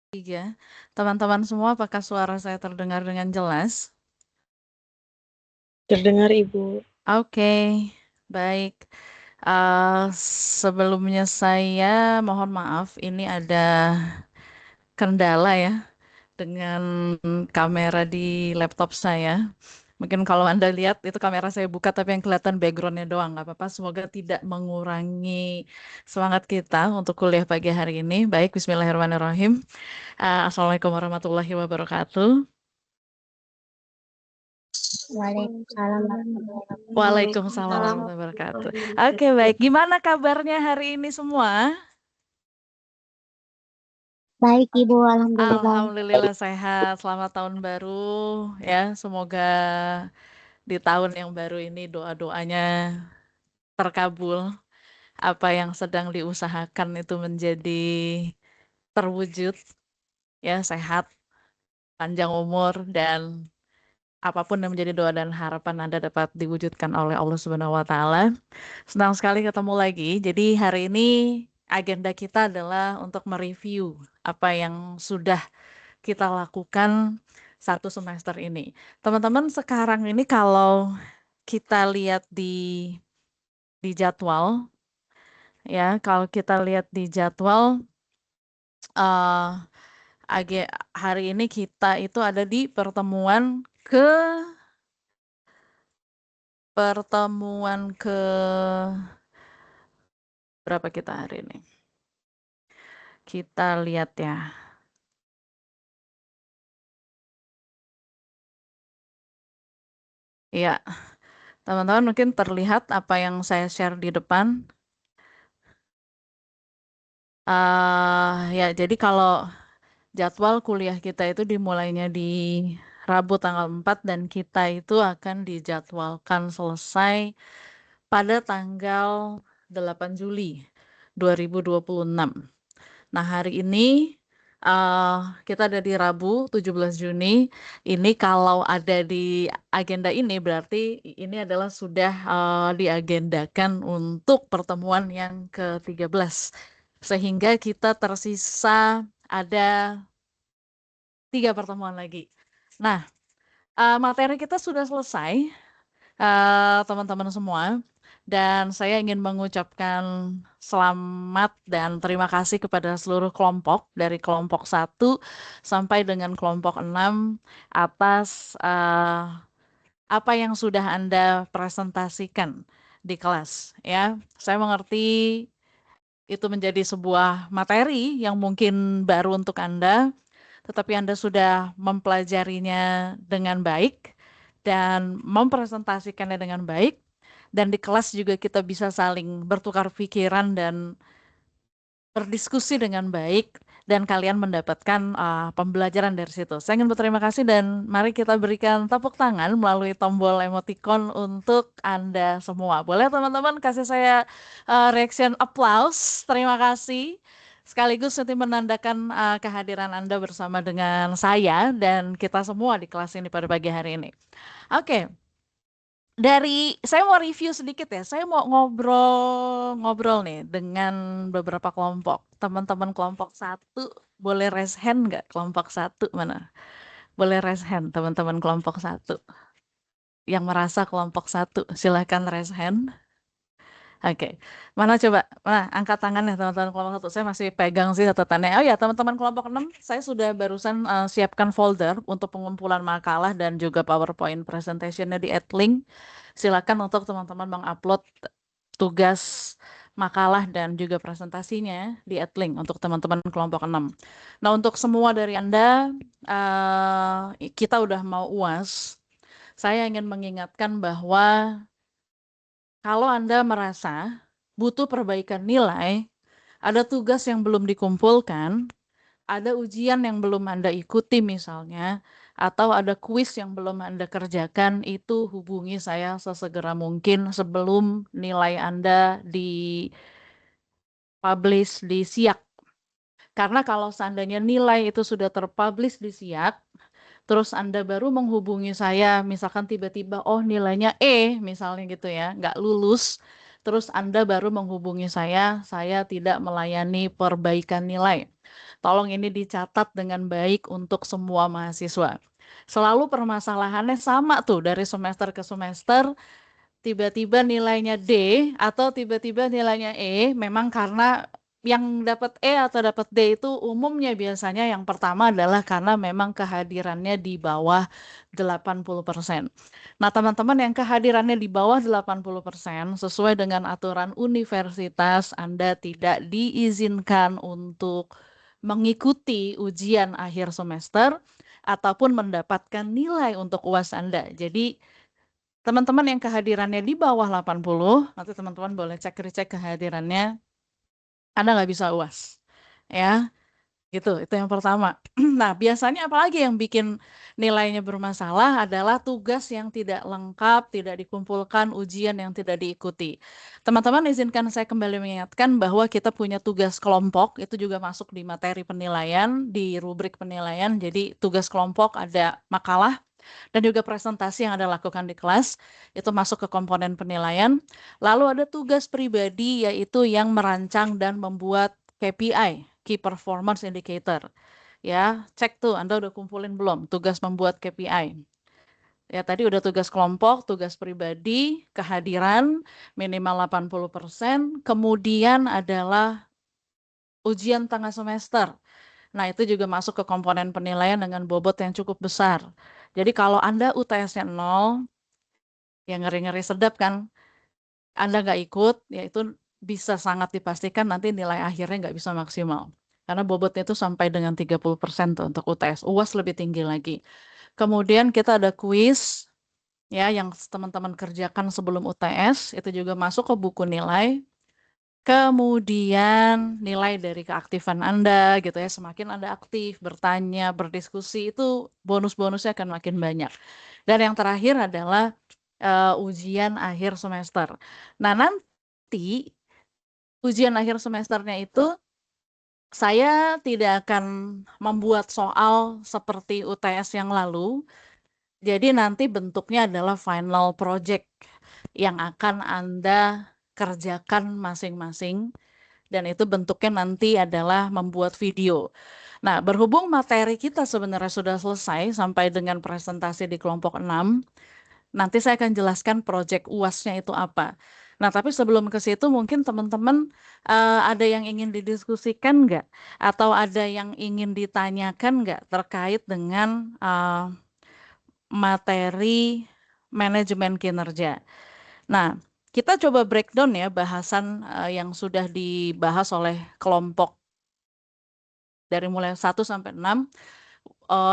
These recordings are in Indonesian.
3. Teman-teman semua, apakah suara saya terdengar dengan jelas? Terdengar, Ibu. Oke, baik. Sebelumnya saya mohon maaf, ini ada kendala ya dengan kamera di laptop saya. Mungkin kalau Anda lihat itu kamera saya buka tapi yang kelihatan backgroundnya doang. Nggak apa-apa, semoga tidak mengurangi semangat kita untuk kuliah pagi hari ini. Baik, bismillahirrahmanirrahim. Assalamualaikum warahmatullahi wabarakatuh. Waalaikumsalam warahmatullahi wabarakatuh. Waalaikumsalam warahmatullahi wabarakatuh. Oke, baik. Gimana kabarnya hari ini semua? Baik Ibu, alhamdulillah. Alhamdulillah sehat. Selamat tahun baru ya. Semoga di tahun yang baru ini doa-doanya terkabul. Apa yang sedang diusahakan itu menjadi terwujud ya, sehat, panjang umur dan apapun yang menjadi doa dan harapan Anda dapat diwujudkan oleh Allah Subhanahu wa taala. Senang sekali ketemu lagi. Jadi hari ini agenda kita adalah untuk mereview apa yang sudah kita lakukan satu semester ini. Teman-teman, sekarang ini kalau kita lihat di jadwal, ya, kalau kita lihat di jadwal, eh hari ini kita itu ada di pertemuan ke berapa kita hari ini? Kita lihat ya. Iya, teman-teman mungkin terlihat apa yang saya share di depan. Ya, jadi kalau jadwal kuliah kita itu dimulainya di Rabu tanggal 4 dan kita itu akan dijadwalkan selesai pada tanggal 8 Juli 2026. Nah, hari ini kita ada di Rabu 17 Juni. Ini kalau ada di agenda ini berarti ini adalah sudah diagendakan untuk pertemuan yang ke-13. Sehingga kita tersisa ada 3 pertemuan lagi. Nah, materi kita sudah selesai, teman-teman semua. Dan saya ingin mengucapkan selamat dan terima kasih kepada seluruh kelompok, dari kelompok 1 sampai dengan kelompok 6 atas apa yang sudah Anda presentasikan di kelas. Ya, saya mengerti itu menjadi sebuah materi yang mungkin baru untuk Anda, tetapi Anda sudah mempelajarinya dengan baik dan mempresentasikannya dengan baik. Dan di kelas juga kita bisa saling bertukar pikiran dan berdiskusi dengan baik dan kalian mendapatkan pembelajaran dari situ. Saya ingin berterima kasih dan mari kita berikan tepuk tangan melalui tombol emoticon untuk Anda semua. Boleh teman-teman kasih saya reaction applause. Terima kasih. Sekaligus nanti menandakan kehadiran Anda bersama dengan saya dan kita semua di kelas ini pada pagi hari ini. Oke, saya mau review sedikit ya. Saya mau ngobrol-ngobrol nih dengan beberapa kelompok. Teman-teman kelompok 1 boleh raise hand nggak? Kelompok 1 mana? Boleh raise hand teman-teman kelompok 1. Yang merasa kelompok 1, silahkan raise hand. Oke, mana coba? Mana angkat tangannya teman-teman kelompok 1. Saya masih pegang sih catatannya. Oh ya, teman-teman kelompok 6, saya sudah barusan siapkan folder untuk pengumpulan makalah dan juga PowerPoint presentation-nya di Edlink. Silakan untuk teman-teman mengupload tugas makalah dan juga presentasinya di Edlink untuk teman-teman kelompok 6. Nah, untuk semua dari Anda, kita udah mau UAS. Saya ingin mengingatkan bahwa kalau Anda merasa butuh perbaikan nilai, ada tugas yang belum dikumpulkan, ada ujian yang belum Anda ikuti misalnya, atau ada kuis yang belum Anda kerjakan, itu hubungi saya sesegera mungkin sebelum nilai Anda dipublish di SIAK. Karena kalau seandainya nilai itu sudah terpublish di SIAK, terus Anda baru menghubungi saya, misalkan tiba-tiba, oh nilainya E, misalnya gitu ya, nggak lulus, terus Anda baru menghubungi saya tidak melayani perbaikan nilai. Tolong ini dicatat dengan baik untuk semua mahasiswa. Selalu permasalahannya sama tuh dari semester ke semester, tiba-tiba nilainya D atau tiba-tiba nilainya E, memang karena yang dapat E atau dapat D itu umumnya biasanya yang pertama adalah karena memang kehadirannya di bawah 80%. Nah, teman-teman yang kehadirannya di bawah 80% sesuai dengan aturan universitas, Anda tidak diizinkan untuk mengikuti ujian akhir semester ataupun mendapatkan nilai untuk UAS Anda. Jadi, teman-teman yang kehadirannya di bawah 80, nanti teman-teman boleh cek-recek kehadirannya, Anda nggak bisa UAS. Ya, gitu. Itu yang pertama. Nah, biasanya apalagi yang bikin nilainya bermasalah adalah tugas yang tidak lengkap, tidak dikumpulkan, ujian yang tidak diikuti. Teman-teman, izinkan saya kembali mengingatkan bahwa kita punya tugas kelompok, itu juga masuk di materi penilaian, di rubrik penilaian. Jadi, tugas kelompok ada makalah, dan juga presentasi yang Anda lakukan di kelas, itu masuk ke komponen penilaian. Lalu ada tugas pribadi, yaitu yang merancang dan membuat KPI, Key Performance Indicator. Ya, cek tuh Anda udah kumpulin belum tugas membuat KPI. Ya, tadi udah tugas kelompok, tugas pribadi, kehadiran minimal 80%, kemudian adalah ujian tengah semester. Nah, itu juga masuk ke komponen penilaian dengan bobot yang cukup besar. Jadi kalau Anda UTS-nya 0, ya ngeri-ngeri sedap kan, Anda nggak ikut, ya itu bisa sangat dipastikan nanti nilai akhirnya nggak bisa maksimal. Karena bobotnya itu sampai dengan 30% tuh untuk UTS. UAS lebih tinggi lagi. Kemudian kita ada kuis, ya yang teman-teman kerjakan sebelum UTS, itu juga masuk ke buku nilai. Kemudian nilai dari keaktifan Anda gitu ya, semakin Anda aktif, bertanya, berdiskusi itu bonus-bonusnya akan makin banyak. Dan yang terakhir adalah ujian akhir semester. Nah, nanti ujian akhir semesternya itu saya tidak akan membuat soal seperti UTS yang lalu. Jadi nanti bentuknya adalah final project yang akan Anda kerjakan masing-masing. Dan itu bentuknya nanti adalah membuat video. Nah, berhubung materi kita sebenarnya sudah selesai sampai dengan presentasi di kelompok 6, nanti saya akan jelaskan proyek UAS-nya itu apa. Nah, tapi sebelum ke situ mungkin teman-teman ada yang ingin didiskusikan nggak? Atau ada yang ingin ditanyakan nggak terkait dengan materi manajemen kinerja? Nah, kita coba breakdown ya bahasan yang sudah dibahas oleh kelompok dari mulai 1 sampai 6.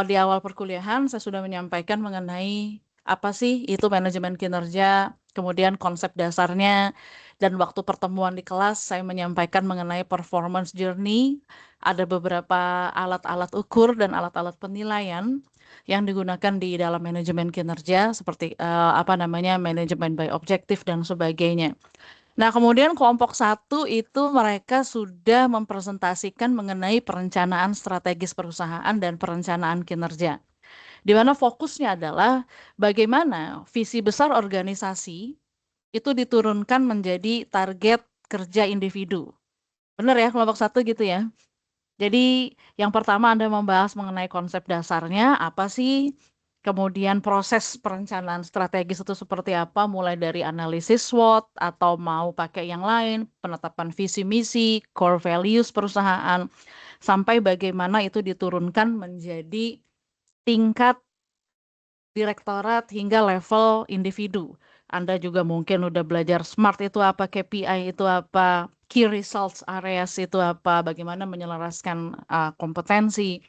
Di awal perkuliahan saya sudah menyampaikan mengenai apa sih itu manajemen kinerja, kemudian konsep dasarnya, dan waktu pertemuan di kelas saya menyampaikan mengenai performance journey, ada beberapa alat-alat ukur dan alat-alat penilaian yang digunakan di dalam manajemen kinerja seperti apa namanya manajemen by objektif dan sebagainya. Nah, kemudian kelompok 1 itu mereka sudah mempresentasikan mengenai perencanaan strategis perusahaan dan perencanaan kinerja. Di mana fokusnya adalah bagaimana visi besar organisasi itu diturunkan menjadi target kerja individu. Benar ya, kelompok 1 gitu ya. Jadi yang pertama Anda membahas mengenai konsep dasarnya, apa sih? Kemudian proses perencanaan strategis itu seperti apa, mulai dari analisis SWOT atau mau pakai yang lain, penetapan visi misi, core values perusahaan, sampai bagaimana itu diturunkan menjadi tingkat direktorat hingga level individu. Anda juga mungkin udah belajar SMART itu apa, KPI itu apa, Key Results Areas itu apa, bagaimana menyelaraskan kompetensi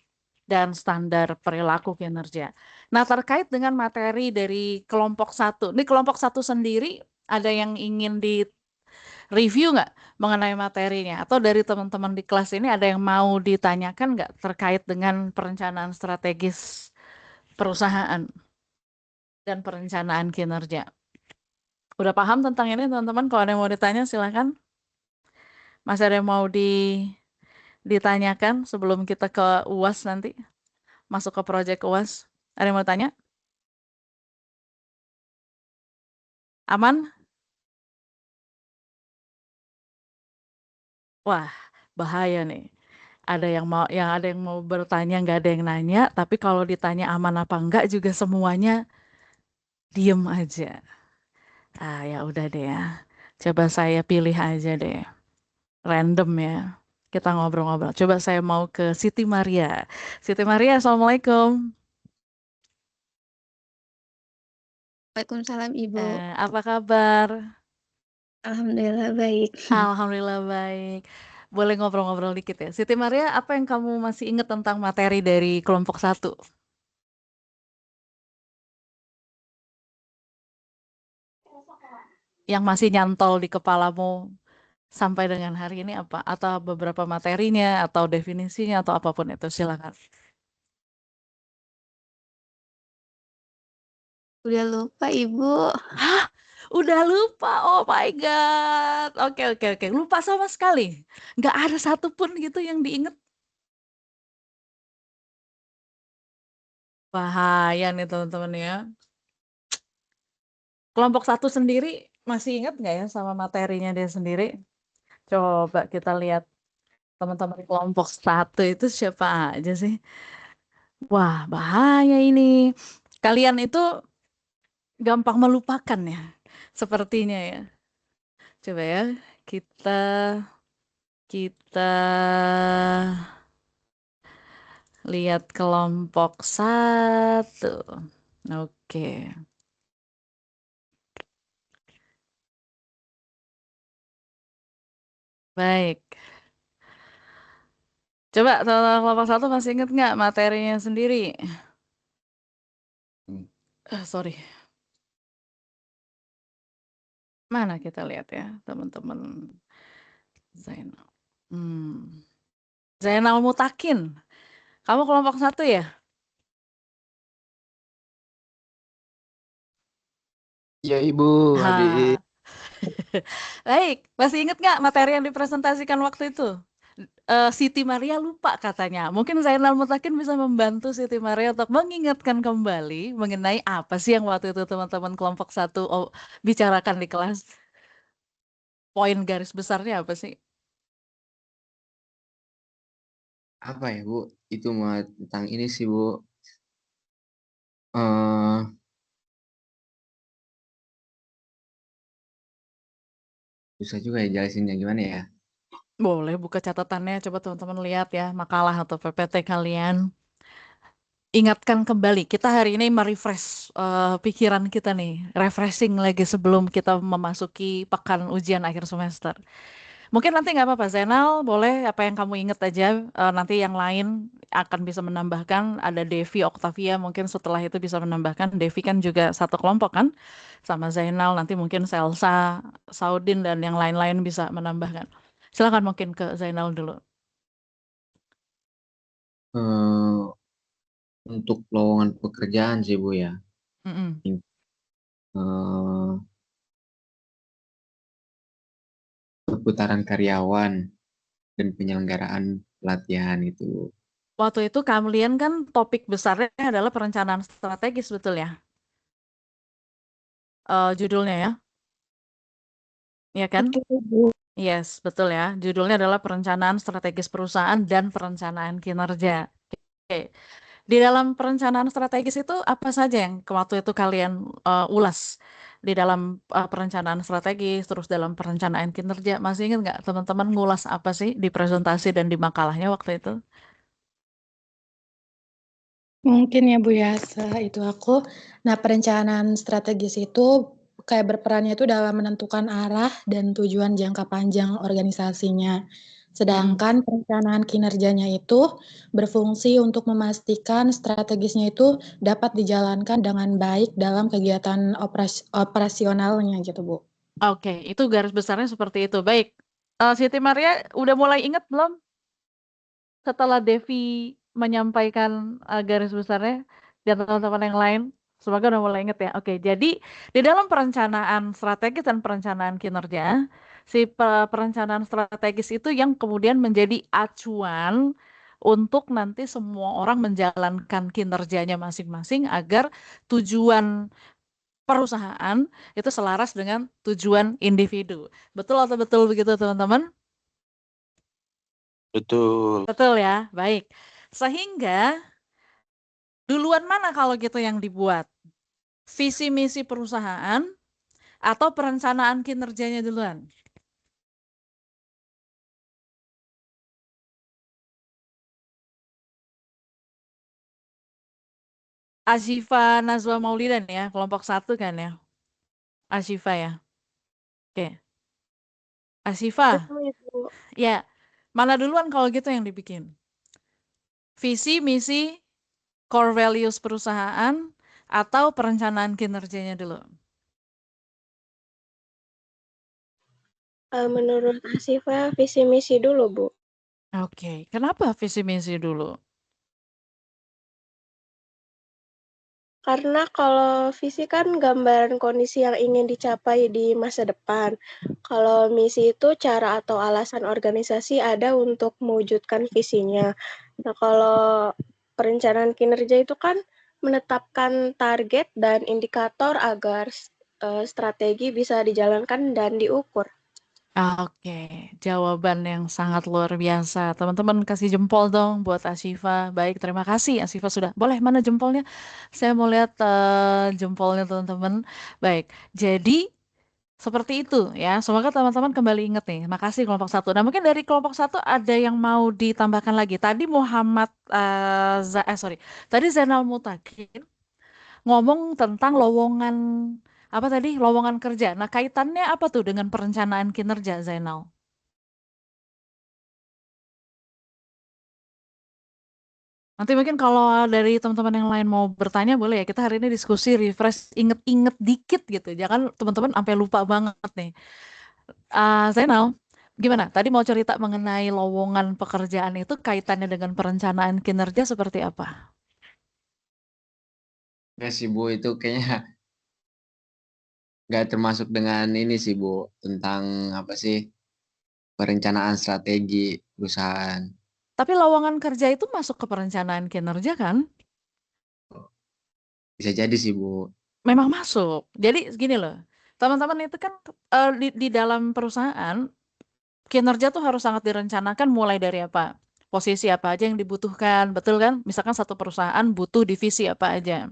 dan standar perilaku kinerja. Nah, terkait dengan materi dari kelompok 1, ini kelompok 1 sendiri ada yang ingin di review nggak mengenai materinya? Atau dari teman-teman di kelas ini ada yang mau ditanyakan nggak terkait dengan perencanaan strategis perusahaan dan perencanaan kinerja? Udah paham tentang ini teman-teman? Kalau ada yang mau ditanya silakan. Masih ada yang mau ditanyakan sebelum kita ke UAS nanti? Masuk ke proyek UAS. Ada yang mau tanya? Aman? Wah, bahaya nih. Ada yang mau bertanya, nggak ada yang nanya, tapi kalau ditanya aman apa enggak juga semuanya diem aja. Ah, ya udah deh ya. Coba saya pilih aja deh. Random ya. Kita ngobrol-ngobrol. Coba saya mau ke Siti Maria. Siti Maria, Assalamualaikum. Waalaikumsalam Ibu. Apa kabar? Alhamdulillah baik. Alhamdulillah baik. Boleh ngobrol-ngobrol dikit ya. Siti Maria, apa yang kamu masih ingat tentang materi dari kelompok satu? Yang masih nyantol di kepalamu sampai dengan hari ini apa? Atau beberapa materinya, atau definisinya, atau apapun itu, silakan. Udah lupa Ibu. Hah? Udah lupa? Oh my God. Oke, oke, oke. Lupa sama sekali. Nggak ada satupun gitu yang diinget. Bahaya nih teman-teman ya. Kelompok satu sendiri masih ingat nggak ya sama materinya dia sendiri? Coba kita lihat teman-teman kelompok satu itu siapa aja sih? Wah, bahaya ini. Kalian itu gampang melupakan ya, sepertinya ya. Coba ya, kita kita lihat kelompok satu. Oke, baik. Coba teman-teman kelompok satu masih ingat nggak materinya sendiri? Sorry, mana kita lihat ya, teman-teman. Zainal. Zainal Mutakin. Kamu kelompok satu ya? Ya Ibu, adik. Ha. Baik, masih ingat nggak materi yang dipresentasikan waktu itu? Siti Maria lupa katanya. Mungkin Zainal Mutakin bisa membantu Siti Maria untuk mengingatkan kembali mengenai apa sih yang waktu itu teman-teman kelompok satu bicarakan di kelas. Poin garis besarnya apa sih? Apa ya Bu? Itu mah tentang ini sih Bu. eh Susah juga ya jelasinnya gimana ya? Boleh buka catatannya, coba teman-teman lihat ya, makalah atau PPT kalian. Ingatkan kembali, kita hari ini merefresh pikiran kita nih, refreshing lagi sebelum kita memasuki pekan ujian akhir semester. Mungkin nanti nggak apa-apa, Zainal, boleh apa yang kamu ingat aja, nanti yang lain akan bisa menambahkan, ada Devi, Octavia, mungkin setelah itu bisa menambahkan, Devi kan juga satu kelompok kan, sama Zainal, nanti mungkin Selsa, Saudin, dan yang lain-lain bisa menambahkan. Silakan mungkin ke Zainal dulu. eh untuk lowongan pekerjaan sih Bu ya. Mm-mm. eh Perputaran karyawan dan penyelenggaraan pelatihan itu. Waktu itu kalian kan topik besarnya adalah perencanaan strategis, betul ya? Judulnya ya, ya kan? Betul Ibu. Yes, betul ya. Judulnya adalah perencanaan strategis perusahaan dan perencanaan kinerja. Oke. Di dalam perencanaan strategis itu apa saja yang waktu itu kalian ulas di dalam perencanaan strategis, terus dalam perencanaan kinerja? Masih ingat nggak teman-teman ngulas apa sih di presentasi dan di makalahnya waktu itu? Mungkin ya Bu ya, itu aku. Nah, perencanaan strategis itu kayak berperannya itu dalam menentukan arah dan tujuan jangka panjang organisasinya. Sedangkan perencanaan kinerjanya itu berfungsi untuk memastikan strategisnya itu dapat dijalankan dengan baik dalam kegiatan operasionalnya gitu, Bu. Oke, itu garis besarnya seperti itu. Baik, Siti Maria udah mulai ingat belum setelah Devi menyampaikan garis besarnya dan teman-teman yang lain? Semoga udah mulai ingat ya. Oke, jadi di dalam perencanaan strategis dan perencanaan kinerja, si perencanaan strategis itu yang kemudian menjadi acuan untuk nanti semua orang menjalankan kinerjanya masing-masing agar tujuan perusahaan itu selaras dengan tujuan individu. Betul atau betul begitu teman-teman? Betul. Betul ya? Baik. Sehingga duluan mana kalau gitu yang dibuat? Visi misi perusahaan atau perencanaan kinerjanya duluan? Asyifa Nazwa Maulidan ya, kelompok 1 kan ya? Asyifa ya. Oke. Asyifa, Betul, Ibu. ya. Mana duluan kalau gitu yang dibikin? Visi, misi, core values perusahaan, atau perencanaan kinerjanya dulu? Menurut Asyifa, visi misi dulu, Bu. Oke, kenapa visi misi dulu? Karena kalau visi kan gambaran kondisi yang ingin dicapai di masa depan. Kalau misi itu cara atau alasan organisasi ada untuk mewujudkan visinya. Nah, kalau perencanaan kinerja itu kan menetapkan target dan indikator agar strategi bisa dijalankan dan diukur. Oke, jawaban yang sangat luar biasa. Teman-teman kasih jempol dong buat Asyifa. Baik, terima kasih Asyifa sudah. Boleh mana jempolnya? Saya mau lihat jempolnya teman-teman. Baik, jadi seperti itu ya. Semoga teman-teman kembali ingat nih. Makasih kelompok 1. Nah, mungkin dari kelompok 1 ada yang mau ditambahkan lagi. Tadi Muhammad Tadi Zainal Mutakin ngomong tentang lowongan apa tadi? Lowongan kerja. Nah, kaitannya apa tuh dengan perencanaan kinerja, Zainal? Nanti mungkin kalau dari teman-teman yang lain mau bertanya boleh ya. Kita hari ini diskusi refresh, inget-inget dikit gitu. Jangan teman-teman sampai lupa banget nih. Zainal, gimana? Tadi mau cerita mengenai lowongan pekerjaan itu kaitannya dengan perencanaan kinerja seperti apa? Ya sih Bu, itu kayaknya nggak termasuk dengan ini sih Bu, tentang apa sih perencanaan strategi perusahaan. Tapi lowongan kerja itu masuk ke perencanaan kinerja kan? Bisa jadi sih Bu. Memang masuk. Jadi gini loh, teman-teman itu kan di dalam perusahaan kinerja tuh harus sangat direncanakan mulai dari apa? Posisi apa aja yang dibutuhkan, betul kan? Misalkan satu perusahaan butuh divisi apa aja.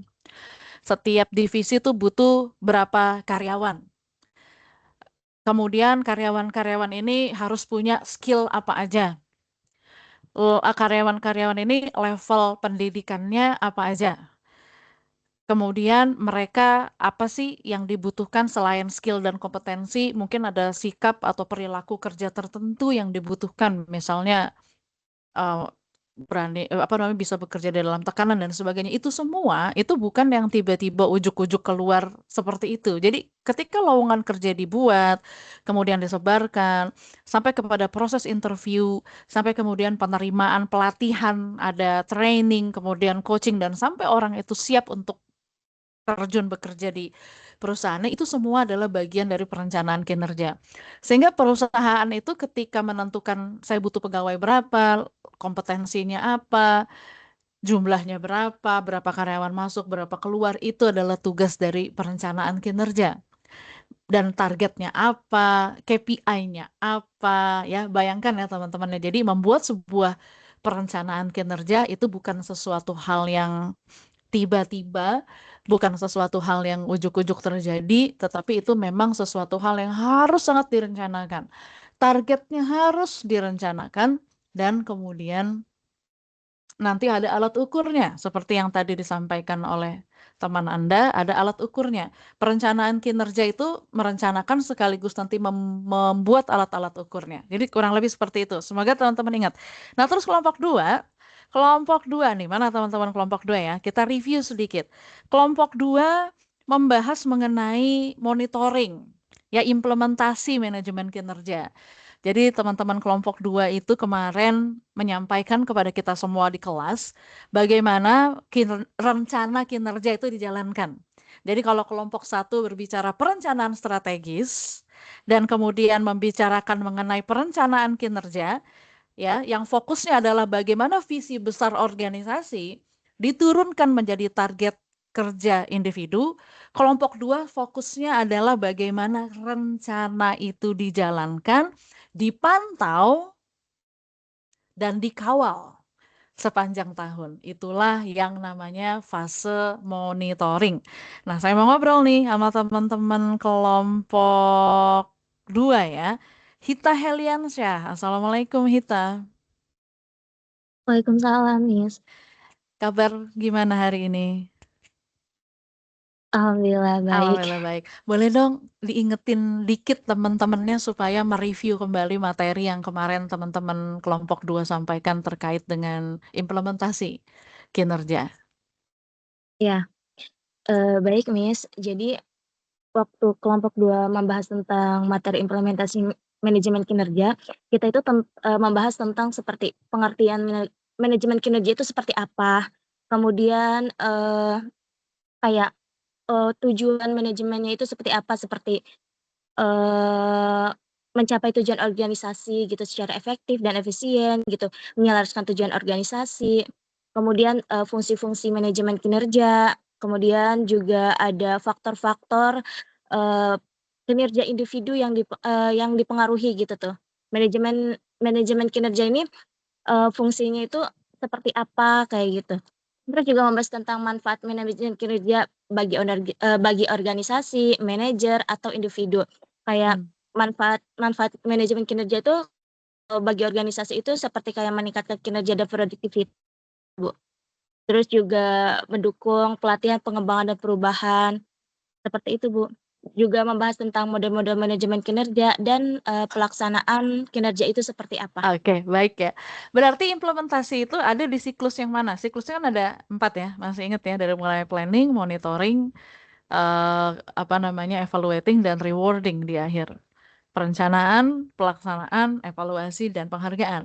Setiap divisi tuh butuh berapa karyawan. Kemudian karyawan-karyawan ini harus punya skill apa aja. Karyawan-karyawan ini level pendidikannya apa aja. Kemudian mereka apa sih yang dibutuhkan selain skill dan kompetensi? Mungkin ada sikap atau perilaku kerja tertentu yang dibutuhkan. Misalnya eh, berani apa namanya bisa bekerja di dalam tekanan dan sebagainya. Itu semua itu bukan yang tiba-tiba ujuk-ujuk keluar seperti itu. Jadi ketika lowongan kerja dibuat, kemudian disebarkan sampai kepada proses interview, sampai kemudian penerimaan pelatihan, ada training, kemudian coaching dan sampai orang itu siap untuk terjun bekerja di perusahaannya itu semua adalah bagian dari perencanaan kinerja. Sehingga perusahaan itu ketika menentukan saya butuh pegawai berapa, kompetensinya apa, jumlahnya berapa, berapa karyawan masuk, berapa keluar, itu adalah tugas dari perencanaan kinerja. Dan targetnya apa, KPI-nya apa, ya bayangkan ya teman-teman ya. Jadi membuat sebuah perencanaan kinerja itu bukan sesuatu hal yang tiba-tiba, bukan sesuatu hal yang ujuk-ujuk terjadi, tetapi itu memang sesuatu hal yang harus sangat direncanakan. Targetnya harus direncanakan, dan kemudian nanti ada alat ukurnya, seperti yang tadi disampaikan oleh teman Anda, ada alat ukurnya. Perencanaan kinerja itu merencanakan sekaligus nanti membuat alat-alat ukurnya. Jadi kurang lebih seperti itu. Semoga teman-teman ingat. Nah, terus kelompok dua nih, mana teman-teman kelompok dua ya? Kita review sedikit. Kelompok dua membahas mengenai monitoring, ya implementasi manajemen kinerja. Jadi teman-teman kelompok 2 itu kemarin menyampaikan kepada kita semua di kelas bagaimana rencana kinerja itu dijalankan. Jadi kalau kelompok 1 berbicara perencanaan strategis dan kemudian membicarakan mengenai perencanaan kinerja, ya, yang fokusnya adalah bagaimana visi besar organisasi diturunkan menjadi target kerja individu. Kelompok 2 fokusnya adalah bagaimana rencana itu dijalankan, dipantau, dan dikawal sepanjang tahun. Itulah yang namanya fase monitoring. Nah, saya mau ngobrol nih sama teman-teman kelompok 2 ya. Hita Heliansyah. Assalamualaikum Hita. Waalaikumsalam, Miss. Kabar gimana hari ini? Alhamdulillah baik. Alhamdulillah baik. Boleh dong diingetin dikit teman-temannya supaya mereview kembali materi yang kemarin teman-teman kelompok 2 sampaikan terkait dengan implementasi kinerja. Ya, baik, Miss. Jadi, waktu kelompok 2 membahas tentang materi implementasi manajemen kinerja, kita itu membahas tentang seperti pengertian manajemen kinerja itu seperti apa, kemudian kayak tujuan manajemennya itu seperti apa, seperti mencapai tujuan organisasi gitu secara efektif dan efisien gitu, menyelaraskan tujuan organisasi, kemudian fungsi-fungsi manajemen kinerja, kemudian juga ada faktor-faktor kinerja individu yang dipengaruhi gitu tuh. Manajemen kinerja ini fungsinya itu seperti apa kayak gitu. Terus juga membahas tentang manfaat manajemen kinerja bagi organisasi, manajer atau individu. Kayak manfaat manajemen kinerja itu bagi organisasi itu seperti kayak meningkatkan kinerja dan produktivitas, Bu. Terus juga mendukung pelatihan, pengembangan dan perubahan. Seperti itu, Bu. Juga membahas tentang model-model manajemen kinerja dan pelaksanaan kinerja itu seperti apa. Oke, baik ya. Berarti implementasi itu ada di siklus yang mana? Siklusnya kan ada 4 ya, masih ingat ya, dari mulai planning, monitoring, evaluating dan rewarding di akhir. Perencanaan, pelaksanaan, evaluasi dan penghargaan.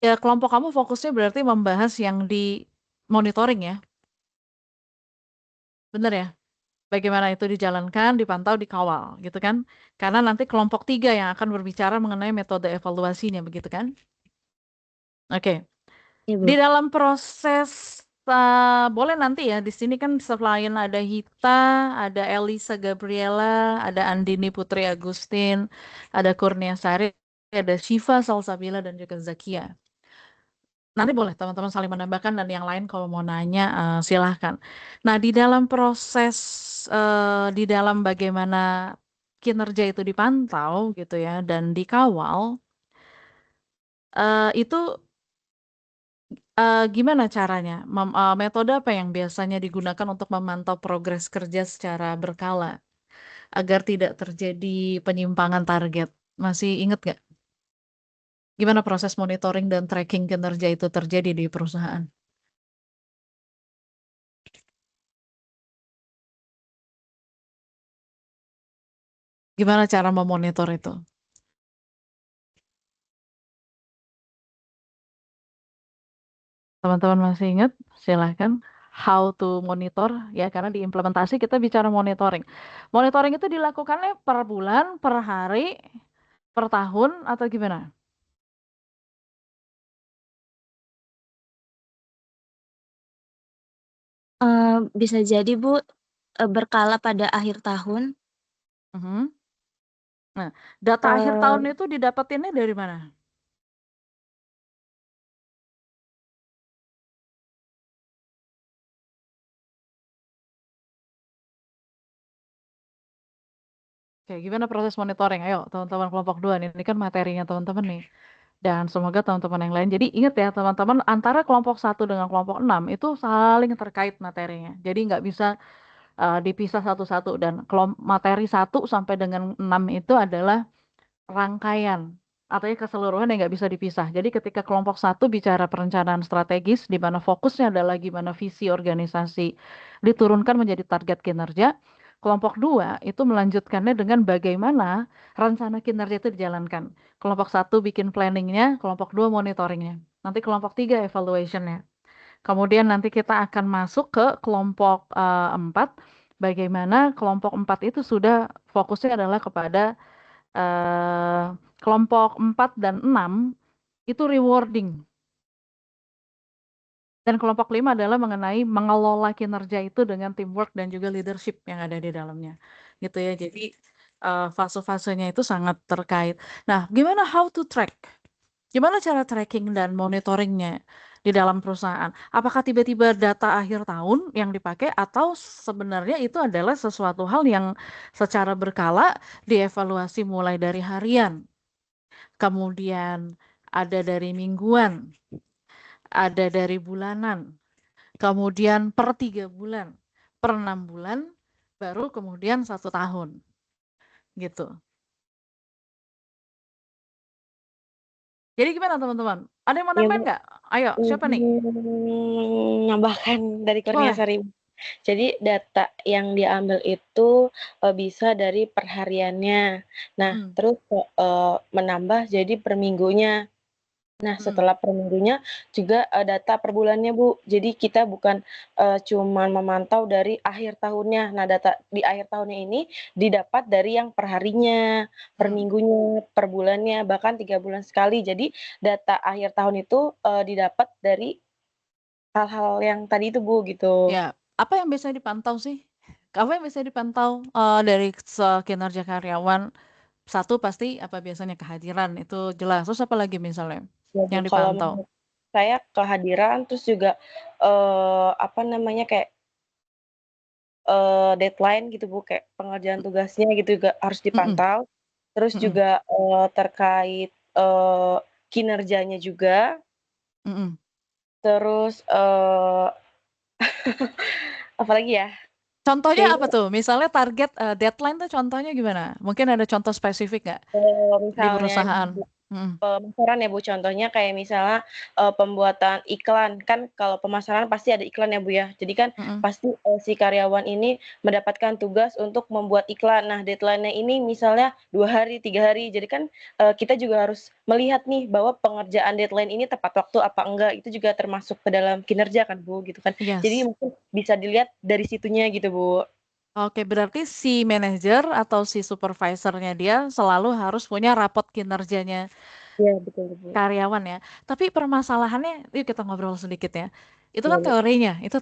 Ya, kelompok kamu fokusnya berarti membahas yang di monitoring ya. Bener ya? Bagaimana itu dijalankan, dipantau, dikawal, gitu kan? Karena nanti kelompok 3 yang akan berbicara mengenai metode evaluasinya, begitu kan? Oke. Iya, Bu. Di dalam proses boleh nanti ya, di sini kan selain ada Hita, ada Elisa Gabriela, ada Andini Putri Agustin, ada Kurnia Sari, ada Shiva Salsabila dan juga Zakia. Nanti boleh teman-teman saling menambahkan dan yang lain kalau mau nanya silahkan. Nah, di dalam proses di dalam bagaimana kinerja itu dipantau gitu ya dan dikawal, itu gimana caranya? Metode apa yang biasanya digunakan untuk memantau progres kerja secara berkala agar tidak terjadi penyimpangan target? Masih ingat nggak? Gimana proses monitoring dan tracking kinerja itu terjadi di perusahaan? Gimana cara memonitor itu? Teman-teman masih ingat? Silahkan. How to monitor, ya karena di implementasi kita bicara monitoring. Monitoring itu dilakukannya per bulan, per hari, per tahun, atau gimana? Bisa jadi, Bu, berkala pada akhir tahun. Nah, data akhir tahun itu didapetinnya dari mana? Oke, gimana proses monitoring? Ayo, teman-teman kelompok 2 nih. Ini kan materinya teman-teman nih. Dan semoga teman-teman yang lain. Jadi ingat ya teman-teman, antara kelompok 1 dengan kelompok 6 itu saling terkait materinya. Jadi nggak bisa dipisah satu-satu. Dan materi 1 sampai dengan 6 itu adalah rangkaian. Artinya keseluruhan yang nggak bisa dipisah. Jadi ketika kelompok 1 bicara perencanaan strategis, di mana fokusnya adalah gimana visi organisasi diturunkan menjadi target kinerja, kelompok 2 itu melanjutkannya dengan bagaimana rencana kinerja itu dijalankan. Kelompok 1 bikin planningnya, kelompok 2 monitoringnya. Nanti kelompok 3 evaluationnya. Kemudian nanti kita akan masuk ke kelompok 4, bagaimana kelompok 4 itu sudah fokusnya adalah kepada kelompok 4 dan 6 itu rewarding. Dan kelompok 5 adalah mengenai mengelola kinerja itu dengan teamwork dan juga leadership yang ada di dalamnya. Gitu ya. Jadi fase-fasenya itu sangat terkait. Nah, gimana how to track? Gimana cara tracking dan monitoringnya di dalam perusahaan? Apakah tiba-tiba data akhir tahun yang dipakai atau sebenarnya itu adalah sesuatu hal yang secara berkala dievaluasi mulai dari harian, kemudian ada dari mingguan, ada dari bulanan, kemudian per 3 bulan, per 6 bulan, baru kemudian 1 tahun, gitu. Jadi gimana teman-teman? Ada yang mau Ya, nambahin Bu. nggak? Ayo, siapa nih? Nambahkan dari Kurnia Boleh. Sari. Jadi data yang diambil itu bisa dari perhariannya. Nah, terus menambah jadi per minggunya. Nah, setelah per minggunya juga data per bulannya, Bu. Jadi kita bukan cuman memantau dari akhir tahunnya. Nah, data di akhir tahunnya ini didapat dari yang per harinya, per minggunya, per bulannya, bahkan 3 bulan sekali. Jadi data akhir tahun itu didapat dari hal-hal yang tadi itu, Bu, gitu. Ya, apa yang biasanya dipantau sih? Apa yang biasanya dipantau dari kinerja karyawan? Satu pasti apa biasanya kehadiran itu jelas. Terus apa lagi misalnya Ya, Bu, yang kalau dipantau? menurut saya kehadiran, terus juga apa namanya, kayak deadline gitu, Bu, kayak pengerjaan tugasnya gitu juga harus Mhm, dipantau. Terus mhm, juga terkait kinerjanya juga. mhm. Terus apalagi ya? Contohnya apa Kayaknya tuh? Misalnya target deadline tuh contohnya gimana? Mungkin ada contoh spesifik nggak di misalnya perusahaan? Mhm, pemasaran ya, Bu, contohnya kayak misalnya pembuatan iklan. Kan kalau pemasaran pasti ada iklan ya, Bu, ya. Jadi kan mhm. pasti si karyawan ini mendapatkan tugas untuk membuat iklan. Nah, deadline-nya ini misalnya 2 hari, 3 hari. Jadi kan kita juga harus melihat nih bahwa pengerjaan deadline ini tepat waktu apa enggak. Itu juga termasuk ke dalam kinerja kan, Bu, gitu kan. Jadi Yes. mungkin bisa dilihat dari situnya gitu, Bu. Oke, berarti si manajer atau si supervisornya dia selalu harus punya rapot kinerjanya Iya, betul, Bu. karyawan ya. Tapi permasalahannya, yuk kita ngobrol sedikit ya. Itu Iya, kan Bu.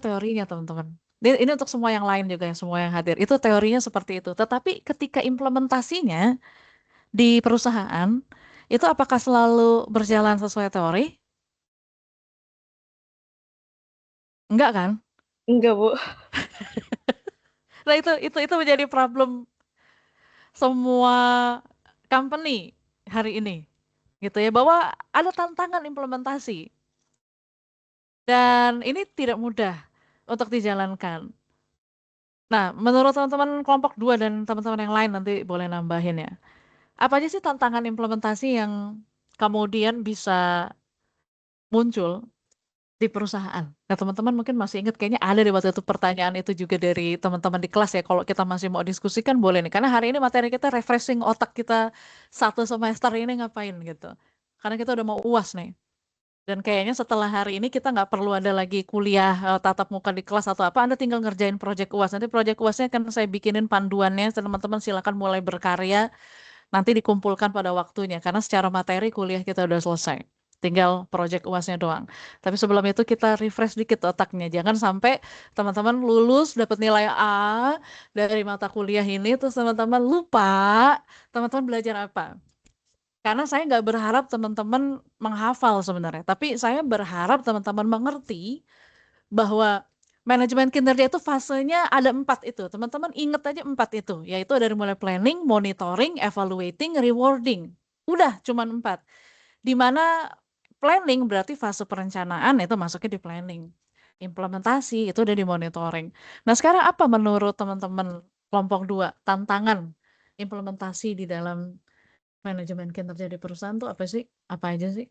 teorinya teman-teman. Ini untuk semua yang lain juga, yang semua yang hadir. Itu teorinya seperti itu. Tetapi ketika implementasinya di perusahaan, itu apakah selalu berjalan sesuai teori? Enggak kan? Enggak, Bu. Nah itu menjadi problem semua company hari ini, gitu ya, bahwa ada tantangan implementasi dan ini tidak mudah untuk dijalankan. Nah, menurut teman-teman kelompok 2 dan teman-teman yang lain nanti boleh nambahin ya. Apa aja sih tantangan implementasi yang kemudian bisa muncul di perusahaan? Nah, teman-teman mungkin masih ingat kayaknya ada di waktu itu pertanyaan itu juga dari teman-teman di kelas ya. Kalau kita masih mau diskusikan boleh nih. Karena hari ini materi kita refreshing otak kita 1 semester ini ngapain gitu. Karena kita udah mau UAS nih. Dan kayaknya setelah hari ini kita nggak perlu ada lagi kuliah tatap muka di kelas atau apa. Anda tinggal ngerjain proyek UAS. Nanti proyek UASnya kan saya bikinin panduannya. Teman-teman silakan mulai berkarya. Nanti dikumpulkan pada waktunya. Karena secara materi kuliah kita udah selesai. Tinggal proyek UASnya doang. Tapi sebelum itu kita refresh dikit otaknya. Jangan sampai teman-teman lulus dapat nilai A dari mata kuliah ini. Terus teman-teman lupa teman-teman belajar apa. Karena saya nggak berharap teman-teman menghafal sebenarnya, tapi saya berharap teman-teman mengerti bahwa manajemen kinerja itu fasenya ada 4 itu. Teman-teman ingat aja 4 itu, yaitu dari mulai planning, monitoring, evaluating, rewarding. Udah cuman 4. Di mana planning berarti fase perencanaan itu masuknya di planning. Implementasi itu udah di monitoring. Nah, sekarang apa menurut teman-teman kelompok 2 tantangan implementasi di dalam manajemen kinerja di perusahaan tuh apa sih? Apa aja sih?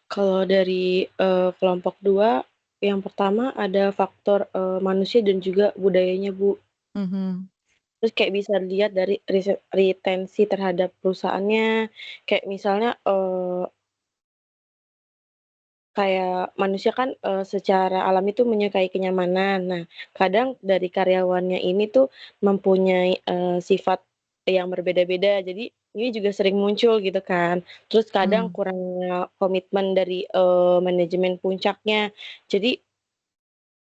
Kalau dari kelompok 2, yang pertama ada faktor manusia dan juga budayanya, Bu. Mhm. Terus kayak bisa dilihat dari retensi terhadap perusahaannya, kayak misalnya kayak manusia kan secara alami tuh menyukai kenyamanan. Nah, kadang dari karyawannya ini tuh mempunyai sifat yang berbeda-beda, jadi ini juga sering muncul gitu kan. Terus kadang Mmm, kurangnya komitmen dari manajemen puncaknya. Jadi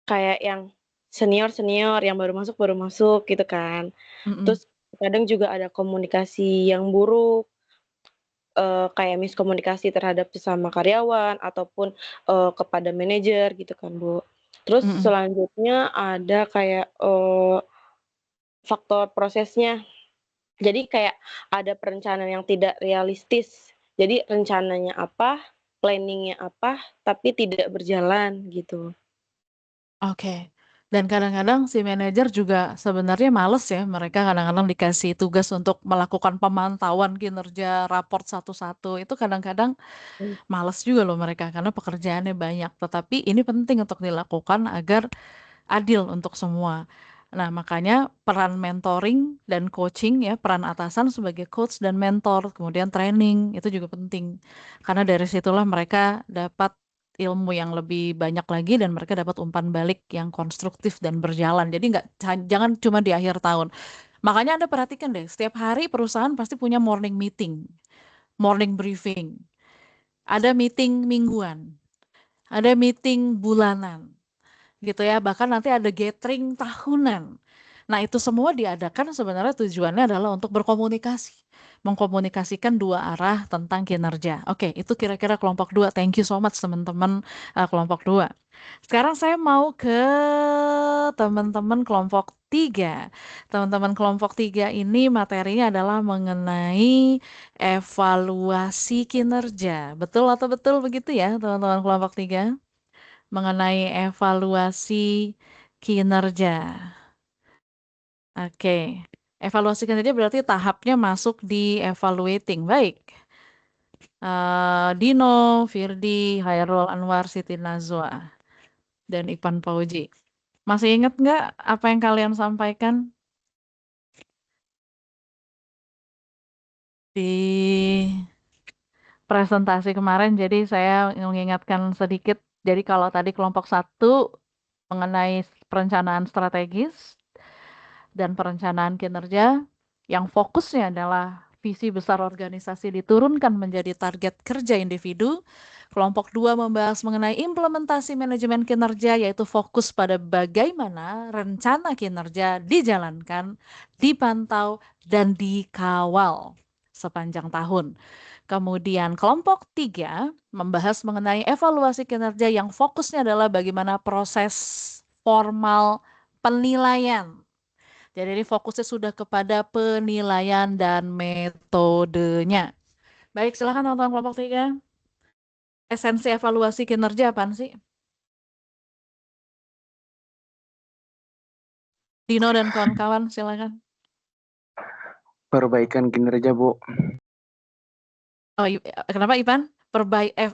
kayak yang senior-senior yang baru masuk gitu kan. mhm, Terus kadang juga ada komunikasi yang buruk. kayak miskomunikasi terhadap sesama karyawan ataupun, kepada manajer gitu kan, Bu. Terus Mhm. selanjutnya ada kayak, faktor prosesnya. Jadi kayak ada perencanaan yang tidak realistis. Jadi rencananya apa, planning-nya apa, tapi tidak berjalan gitu. Oke. Dan kadang-kadang si manajer juga sebenarnya males ya, mereka kadang-kadang dikasih tugas untuk melakukan pemantauan kinerja raport satu-satu, itu kadang-kadang Mmm. males juga loh mereka karena pekerjaannya banyak, tetapi ini penting untuk dilakukan agar adil untuk semua. Nah, makanya peran mentoring dan coaching ya, peran atasan sebagai coach dan mentor, kemudian training, itu juga penting. Karena dari situlah mereka dapat ilmu yang lebih banyak lagi dan mereka dapat umpan balik yang konstruktif dan berjalan. Jadi jangan cuma di akhir tahun. Makanya Anda perhatikan deh, setiap hari perusahaan pasti punya morning meeting, morning briefing, ada meeting mingguan, ada meeting bulanan gitu ya, bahkan nanti ada gathering tahunan. Nah, itu semua diadakan sebenarnya tujuannya adalah untuk berkomunikasi, mengkomunikasikan dua arah tentang kinerja. Oke, itu kira-kira kelompok 2. Thank you so much teman-teman kelompok 2. Sekarang saya mau ke teman-teman kelompok 3. Teman-teman kelompok 3 ini materinya adalah mengenai evaluasi kinerja. Betul atau betul begitu ya, teman-teman kelompok 3? Mengenai evaluasi kinerja. Oke. Evaluasi kinerja berarti tahapnya masuk di evaluating. Baik. Dino, Firdi, Hairul Anwar, Siti Najwa, dan Ipan Fauji. Masih ingat nggak apa yang kalian sampaikan di presentasi kemarin? Jadi saya mengingatkan sedikit. Jadi kalau tadi kelompok 1 mengenai perencanaan strategis dan perencanaan kinerja yang fokusnya adalah visi besar organisasi diturunkan menjadi target kerja individu. Kelompok 2 membahas mengenai implementasi manajemen kinerja, yaitu fokus pada bagaimana rencana kinerja dijalankan, dipantau, dan dikawal sepanjang tahun. Kemudian kelompok 3 membahas mengenai evaluasi kinerja yang fokusnya adalah bagaimana proses formal penilaian. Jadi ini fokusnya sudah kepada penilaian dan metodenya. Baik, silakan teman-teman kelompok 3. Esensi evaluasi kinerja apaan sih? Dino dan kawan-kawan, silakan. Perbaikan kinerja, Bu. Oh, kenapa Ipan?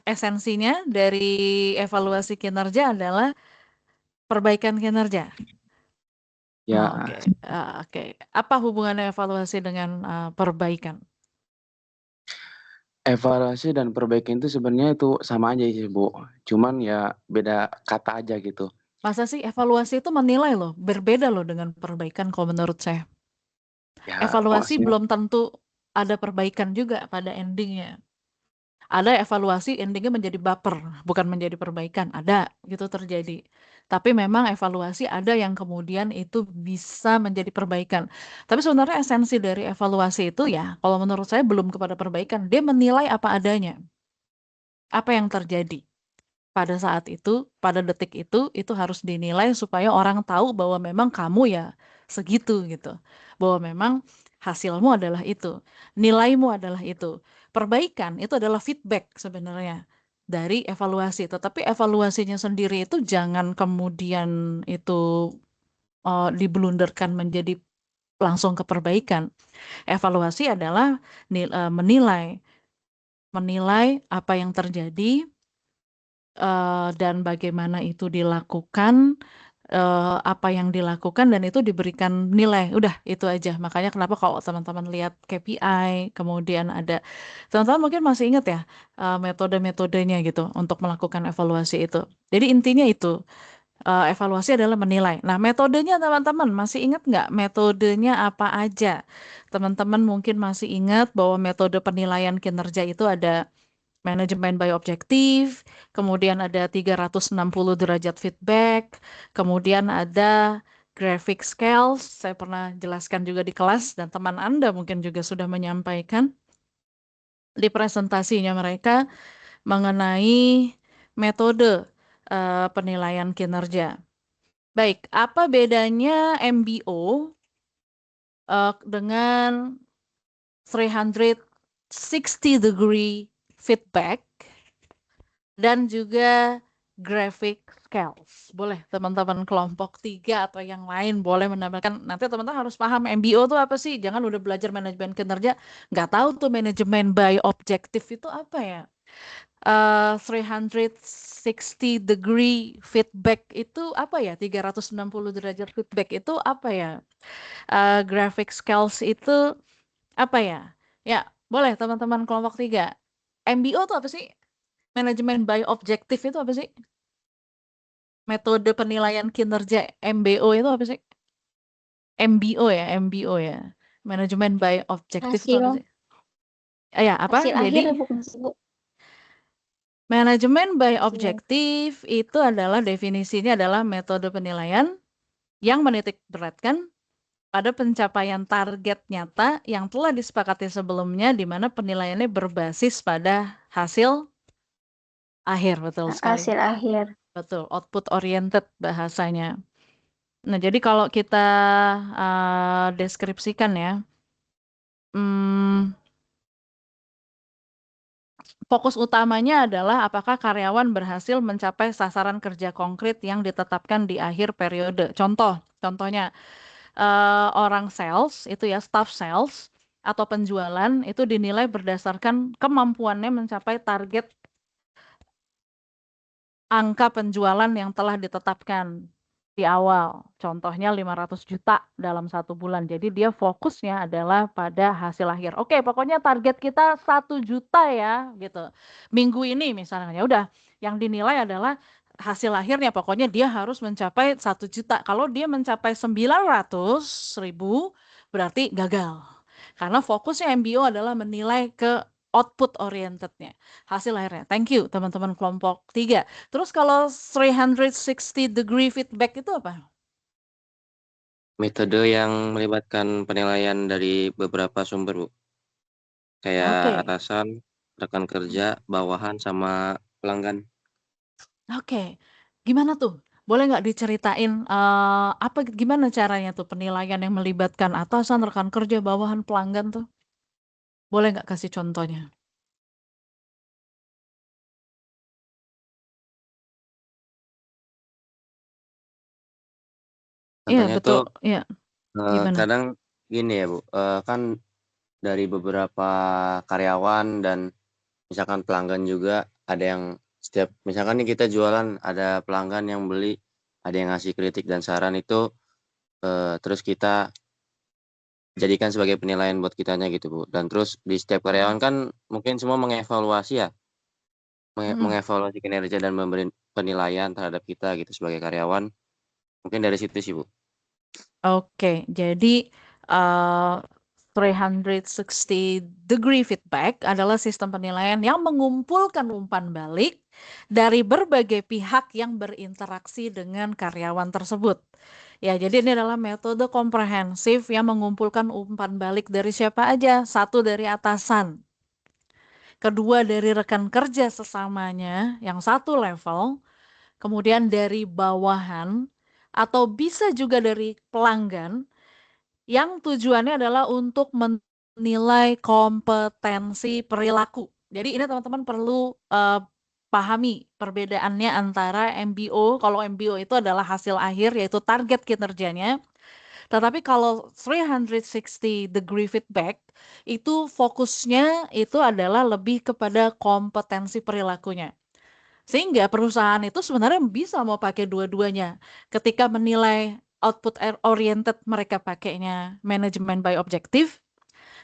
Esensinya dari evaluasi kinerja adalah perbaikan kinerja. Ya, Oke. Oke. Apa hubungannya evaluasi dengan perbaikan? evaluasi dan perbaikan itu sebenarnya itu sama aja sih, Bu. Cuman ya beda kata aja gitu. Masa sih evaluasi itu menilai loh, berbeda loh dengan perbaikan kalau menurut saya. Ya, Evaluasi maksudnya belum tentu ada perbaikan juga pada endingnya. Ada evaluasi endingnya menjadi baper, bukan menjadi perbaikan. Ada, gitu terjadi. Tapi memang evaluasi ada yang kemudian itu bisa menjadi perbaikan. Tapi sebenarnya esensi dari evaluasi itu ya, kalau menurut saya belum kepada perbaikan. Dia menilai apa adanya. Apa yang terjadi pada saat itu, pada detik itu harus dinilai supaya orang tahu bahwa memang kamu ya segitu gitu. Bahwa memang hasilmu adalah itu, nilaimu adalah itu. Perbaikan itu adalah feedback sebenarnya dari evaluasi. Tetapi evaluasinya sendiri itu jangan kemudian itu dibelunderkan menjadi langsung ke perbaikan. Evaluasi adalah menilai apa yang terjadi dan bagaimana itu dilakukan, apa yang dilakukan dan itu diberikan nilai, udah itu aja. Makanya kenapa kalau teman-teman lihat KPI, kemudian ada teman-teman mungkin masih ingat ya, metode-metodenya gitu untuk melakukan evaluasi itu. Jadi intinya itu, evaluasi adalah menilai. Nah, metodenya teman-teman masih ingat nggak metodenya apa aja? Teman-teman mungkin masih ingat bahwa metode penilaian kinerja itu ada manajemen by objektif, kemudian ada 360 derajat feedback, kemudian ada graphic scales, saya pernah jelaskan juga di kelas dan teman Anda mungkin juga sudah menyampaikan. di presentasinya mereka mengenai metode penilaian kinerja. Baik, apa bedanya MBO dengan 360 degree feedback dan juga graphic scales? Boleh teman-teman kelompok 3 atau yang lain boleh menambahkan. Nanti teman-teman harus paham MBO itu apa sih? Jangan udah belajar manajemen kinerja, nggak tahu tuh manajemen by objective itu apa ya. 360 degree feedback itu apa ya? 360 derajat feedback itu apa ya? Graphic scales itu apa ya? Ya, boleh teman-teman kelompok 3. MBO itu apa sih? Manajemen by objective itu apa sih? Metode penilaian kinerja MBO itu apa sih? MBO ya. Manajemen by objective itu apa Hasil sih? Ya, apa? hasil akhir Jadi ya bukan sih, Bu? manajemen by Hasil. objective itu adalah definisinya adalah metode penilaian yang menitik beratkan pada pencapaian target nyata yang telah disepakati sebelumnya di mana penilaiannya berbasis pada hasil akhir. Betul sekali. Hasil akhir. Betul, output oriented bahasanya. Nah, jadi kalau kita deskripsikan ya, fokus utamanya adalah apakah karyawan berhasil mencapai sasaran kerja konkret yang ditetapkan di akhir periode. Contohnya orang sales itu ya, staff sales atau penjualan itu dinilai berdasarkan kemampuannya mencapai target angka penjualan yang telah ditetapkan di awal. Contohnya 500 juta dalam 1 bulan. Jadi dia fokusnya adalah pada hasil akhir. Oke, pokoknya target kita 1 juta ya, gitu. Minggu ini misalnya, ya udah, yang dinilai adalah hasil akhirnya. Pokoknya dia harus mencapai 1 juta. Kalau dia mencapai 900.000, berarti gagal. Karena fokusnya MBO adalah menilai ke output orientednya, hasil akhirnya. Thank you teman-teman kelompok 3. Terus kalau 360 degree feedback itu apa? Metode yang melibatkan penilaian dari beberapa sumber, Bu. Kayak Oke. atasan, rekan kerja, bawahan, sama pelanggan. Oke. Gimana tuh? Boleh nggak diceritain gimana caranya tuh penilaian yang melibatkan atasan, rekan kerja, bawahan, pelanggan tuh? Boleh nggak kasih contohnya? Iya, Contohnya betul. tuh Iya. Gimana? kadang gini ya, Bu. Kan dari beberapa karyawan dan misalkan pelanggan juga ada yang misalkan nih kita jualan, ada pelanggan yang beli, ada yang ngasih kritik dan saran itu, terus kita jadikan sebagai penilaian buat kitanya gitu, Bu. Dan terus di setiap karyawan kan mungkin semua mengevaluasi ya, mengevaluasi kinerja dan memberi penilaian terhadap kita gitu sebagai karyawan. Mungkin dari situ sih, Bu. Oke, jadi 360 degree feedback adalah sistem penilaian yang mengumpulkan umpan balik dari berbagai pihak yang berinteraksi dengan karyawan tersebut. Ya, jadi ini adalah metode komprehensif yang mengumpulkan umpan balik dari siapa aja? Satu, dari atasan. Kedua, dari rekan kerja sesamanya yang satu level. Kemudian dari bawahan, atau bisa juga dari pelanggan, yang tujuannya adalah untuk menilai kompetensi perilaku. Jadi ini teman-teman perlu pahami perbedaannya antara MBO. Kalau MBO itu adalah hasil akhir, yaitu target kinerjanya. Tetapi kalau 360 degree feedback, itu fokusnya itu adalah lebih kepada kompetensi perilakunya. Sehingga perusahaan itu sebenarnya bisa mau pakai dua-duanya. Ketika menilai output oriented, mereka pakainya manajemen by objective.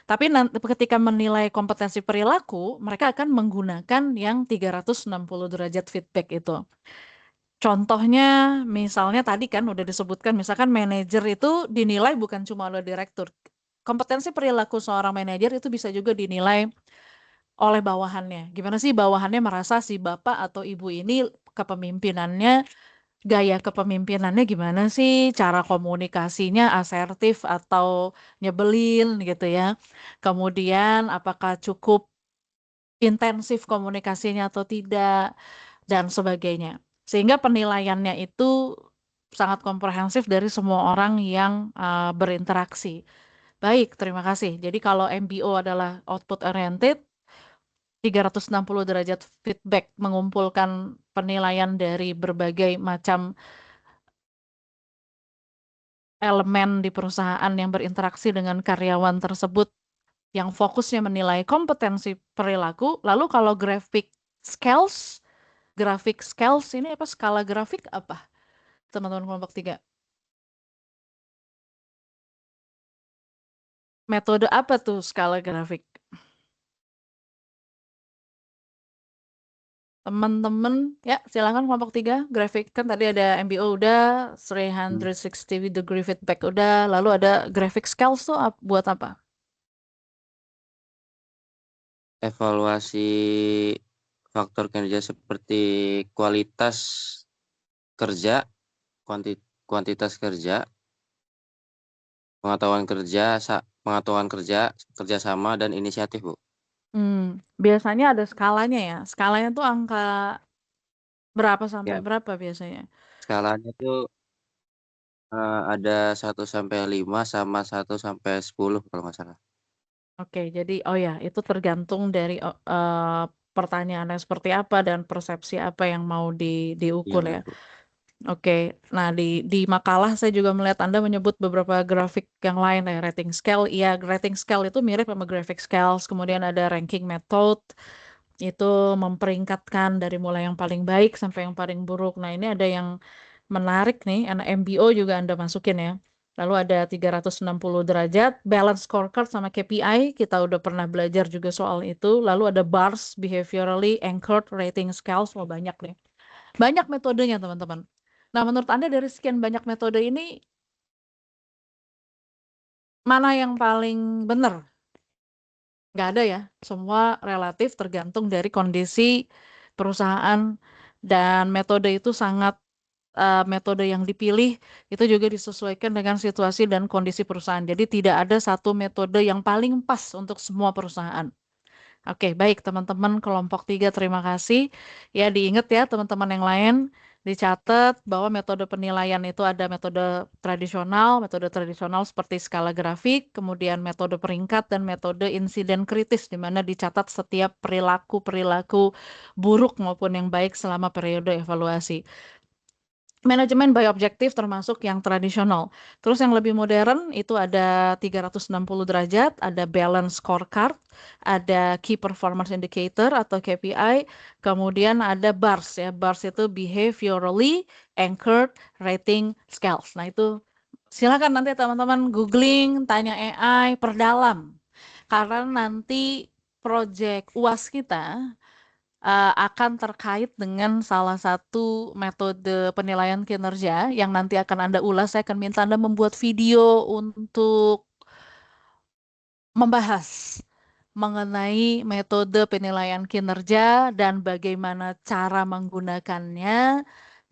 Tapi nanti ketika menilai kompetensi perilaku, mereka akan menggunakan yang 360 derajat feedback itu. Contohnya misalnya tadi kan udah disebutkan, misalkan manajer itu dinilai bukan cuma oleh direktur. Kompetensi perilaku seorang manajer itu bisa juga dinilai oleh bawahannya. Gimana sih bawahannya merasa si bapak atau ibu ini kepemimpinannya, gaya kepemimpinannya gimana sih, cara komunikasinya asertif atau nyebelin gitu ya. Kemudian apakah cukup intensif komunikasinya atau tidak, dan sebagainya. Sehingga penilaiannya itu sangat komprehensif dari semua orang yang berinteraksi. Baik, terima kasih. Jadi kalau MBO adalah output oriented, 360 derajat feedback mengumpulkan penilaian dari berbagai macam elemen di perusahaan yang berinteraksi dengan karyawan tersebut yang fokusnya menilai kompetensi perilaku. Lalu kalau graphic scales ini apa, skala grafik apa? Teman-teman kelompok 3. Metode apa tuh skala grafik? Teman-teman, ya silakan kelompok 3. Grafik kan tadi ada MBO udah, 360 degree feedback udah, lalu ada graphic scales tuh buat apa? Evaluasi faktor kinerja seperti kualitas kerja, kuantitas kerja, pengetahuan kerja, kerjasama dan inisiatif, Bu. Biasanya ada skalanya ya. Skalanya tuh angka berapa sampai Ya, berapa biasanya? skalanya tuh ada 1 sampai 5 sama 1 sampai 10 kalau nggak salah. Oke, jadi ya itu tergantung dari pertanyaannya seperti apa dan persepsi apa yang mau Iya, diukur benar, ya. Bu. Oke, nah di makalah saya juga melihat Anda menyebut beberapa grafik yang lain ya, rating scale. Iya, rating scale itu mirip sama graphic scales. Kemudian ada ranking method, itu memperingkatkan dari mulai yang paling baik sampai yang paling buruk. Nah, ini ada yang menarik nih, MBO juga Anda masukin ya. Lalu ada 360 derajat, balance scorecard sama KPI, kita udah pernah belajar juga soal itu. Lalu ada BARS, behaviorally anchored rating scales, banyak nih. Banyak metodenya teman-teman. Nah, menurut Anda dari sekian banyak metode ini, mana yang paling benar? Nggak ada ya, semua relatif tergantung dari kondisi perusahaan, dan metode itu sangat metode yang dipilih itu juga disesuaikan dengan situasi dan kondisi perusahaan. Jadi tidak ada satu metode yang paling pas untuk semua perusahaan. Oke, baik teman-teman kelompok 3, terima kasih. Ya, diingat ya teman-teman yang lain, dicatat bahwa metode penilaian itu ada metode tradisional seperti skala grafik, kemudian metode peringkat dan metode insiden kritis di mana dicatat setiap perilaku-perilaku buruk maupun yang baik selama periode evaluasi. Manajemen by objektif termasuk yang tradisional. Terus yang lebih modern itu ada 360 derajat, ada balance scorecard, ada key performance indicator atau KPI, kemudian ada BARS ya. BARS itu behaviorally anchored rating scales. Nah, itu silakan nanti teman-teman googling, tanya AI, perdalam. Karena nanti project UAS kita akan terkait dengan salah satu metode penilaian kinerja yang nanti akan Anda ulas. Saya akan minta Anda membuat video untuk membahas mengenai metode penilaian kinerja dan bagaimana cara menggunakannya,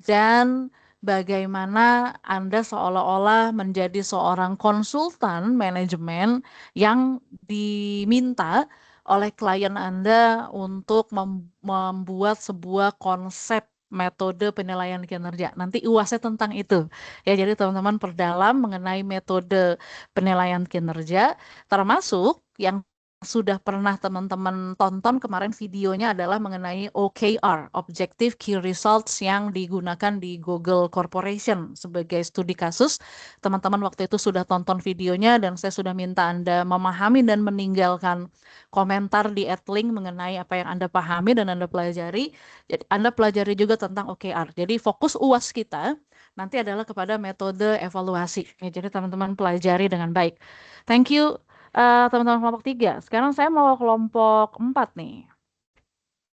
dan bagaimana Anda seolah-olah menjadi seorang konsultan manajemen yang diminta oleh klien Anda untuk membuat sebuah konsep metode penilaian kinerja. Nanti UASnya tentang itu. Ya, jadi teman-teman perdalam mengenai metode penilaian kinerja, termasuk yang sudah pernah teman-teman tonton kemarin videonya adalah mengenai OKR, Objective Key Results, yang digunakan di Google Corporation sebagai studi kasus. Teman-teman waktu itu sudah tonton videonya dan saya sudah minta Anda memahami dan meninggalkan komentar di @link mengenai apa yang Anda pahami dan Anda pelajari. Jadi Anda pelajari juga tentang OKR. Jadi fokus UAS kita nanti adalah kepada metode evaluasi. Ya, jadi teman-teman pelajari dengan baik. Thank you teman-teman kelompok 3. Sekarang saya mau kelompok 4 nih.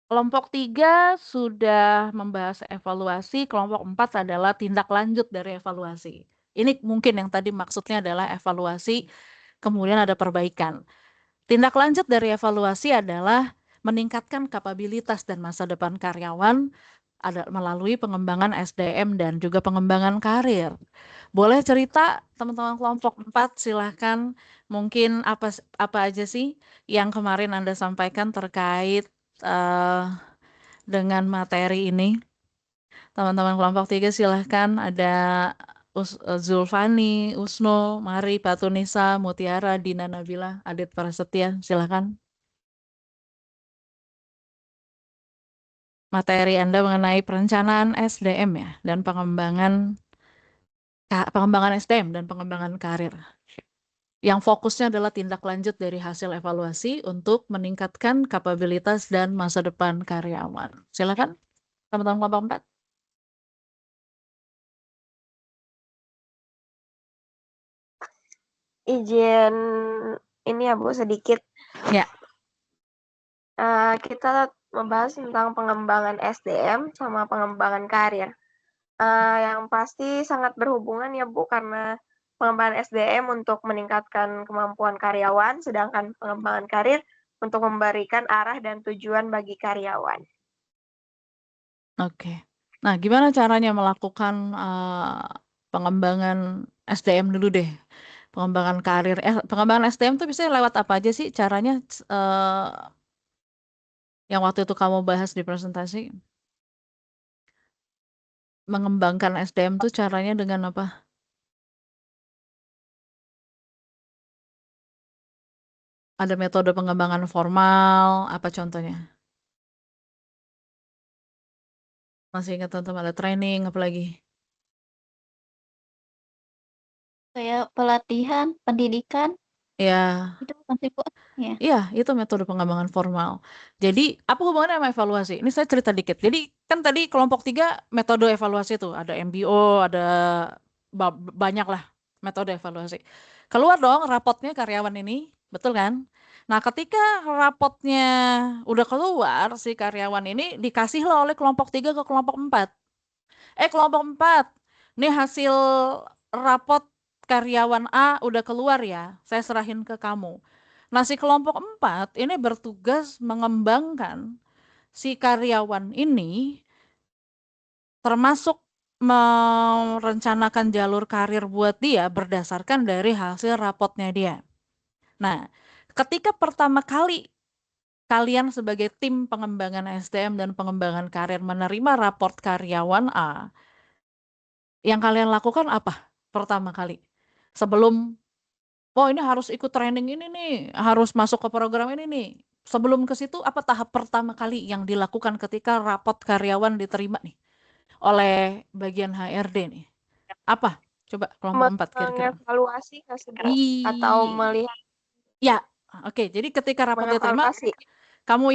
Kelompok 3 sudah membahas evaluasi, kelompok 4 adalah tindak lanjut dari evaluasi. Ini mungkin yang tadi maksudnya adalah evaluasi, kemudian ada perbaikan. Tindak lanjut dari evaluasi adalah meningkatkan kapabilitas dan masa depan karyawan melalui pengembangan SDM dan juga pengembangan karir. Boleh cerita teman-teman kelompok 4, silahkan. Mungkin apa aja sih yang kemarin Anda sampaikan terkait dengan materi ini. Teman-teman kelompok 3 silahkan, ada Zulfani, Usno, Mari, Patunisa, Mutiara, Dina Nabila, Adit Prasetya, silahkan. Materi Anda mengenai perencanaan SDM ya, dan pengembangan SDM dan pengembangan karir. Yang fokusnya adalah tindak lanjut dari hasil evaluasi untuk meningkatkan kapabilitas dan masa depan karyawan. Silakan, teman-teman kelompok 4. Izin ini ya Bu sedikit. Ya. Kita membahas tentang pengembangan SDM sama pengembangan karir. Yang pasti sangat berhubungan ya Bu, karena pengembangan SDM untuk meningkatkan kemampuan karyawan, sedangkan pengembangan karir untuk memberikan arah dan tujuan bagi karyawan. Oke. Nah, gimana caranya melakukan pengembangan SDM dulu deh? Pengembangan karir. Pengembangan SDM tuh bisa lewat apa aja sih caranya? Yang waktu itu kamu bahas di presentasi. Mengembangkan SDM tuh caranya dengan apa? Ada metode pengembangan formal, apa contohnya? Masih ingat teman-teman, ada training, apa lagi? Kayak pelatihan, pendidikan, Ya, itu bukan sih Bu? Ya. iya, itu metode pengembangan formal. Jadi, apa hubungannya sama evaluasi? Ini saya cerita dikit. Jadi, kan tadi kelompok 3 metode evaluasi itu. Ada MBO, ada banyak lah metode evaluasi. Keluar dong rapotnya karyawan ini, betul kan? Nah, ketika rapotnya udah keluar, si karyawan ini dikasih lah oleh kelompok 3 ke kelompok 4. Kelompok 4, nih hasil rapot karyawan A udah keluar ya, saya serahin ke kamu. Nah, si kelompok 4 ini bertugas mengembangkan si karyawan ini, termasuk merencanakan jalur karir buat dia berdasarkan dari hasil rapotnya dia. Nah, ketika pertama kali kalian sebagai tim pengembangan SDM dan pengembangan karir menerima raport karyawan A, yang kalian lakukan apa pertama kali? Sebelum, oh ini harus ikut training ini nih, harus masuk ke program ini nih. Sebelum ke situ, apa tahap pertama kali yang dilakukan ketika rapot karyawan diterima nih oleh bagian HRD nih? Apa? Coba kelompok 4 kira-kira. Mengevaluasi nggak sih Bu? Atau melihat? Ya, oke. Jadi ketika rapot diterima, Mengevaluasi. kamu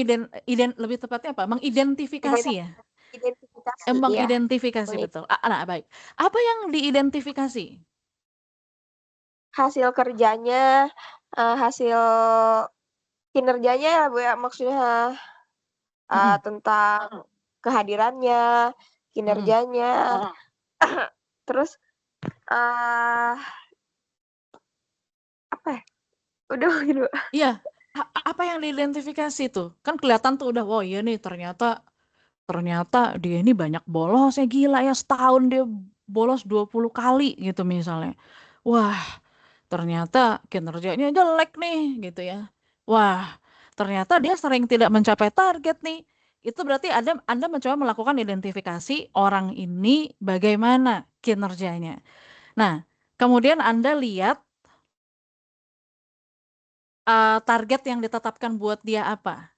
lebih tepatnya apa? Mengidentifikasi ya? Identifikasi, mengidentifikasi, betul. Nah, baik. Apa yang diidentifikasi? Hasil kerjanya, hasil kinerjanya ya Bu ya, maksudnya tentang kehadirannya, kinerjanya, terus apa ya? Udah gitu. Iya, apa yang diidentifikasi tuh? Kan kelihatan tuh udah, wow iya nih ternyata dia ini banyak bolosnya, gila ya, setahun dia bolos 20 kali gitu misalnya. Wah, ternyata kinerjanya jelek nih gitu ya. Wah, ternyata dia sering tidak mencapai target nih. Itu berarti Anda mencoba melakukan identifikasi orang ini bagaimana kinerjanya. Nah, kemudian Anda lihat target yang ditetapkan buat dia apa.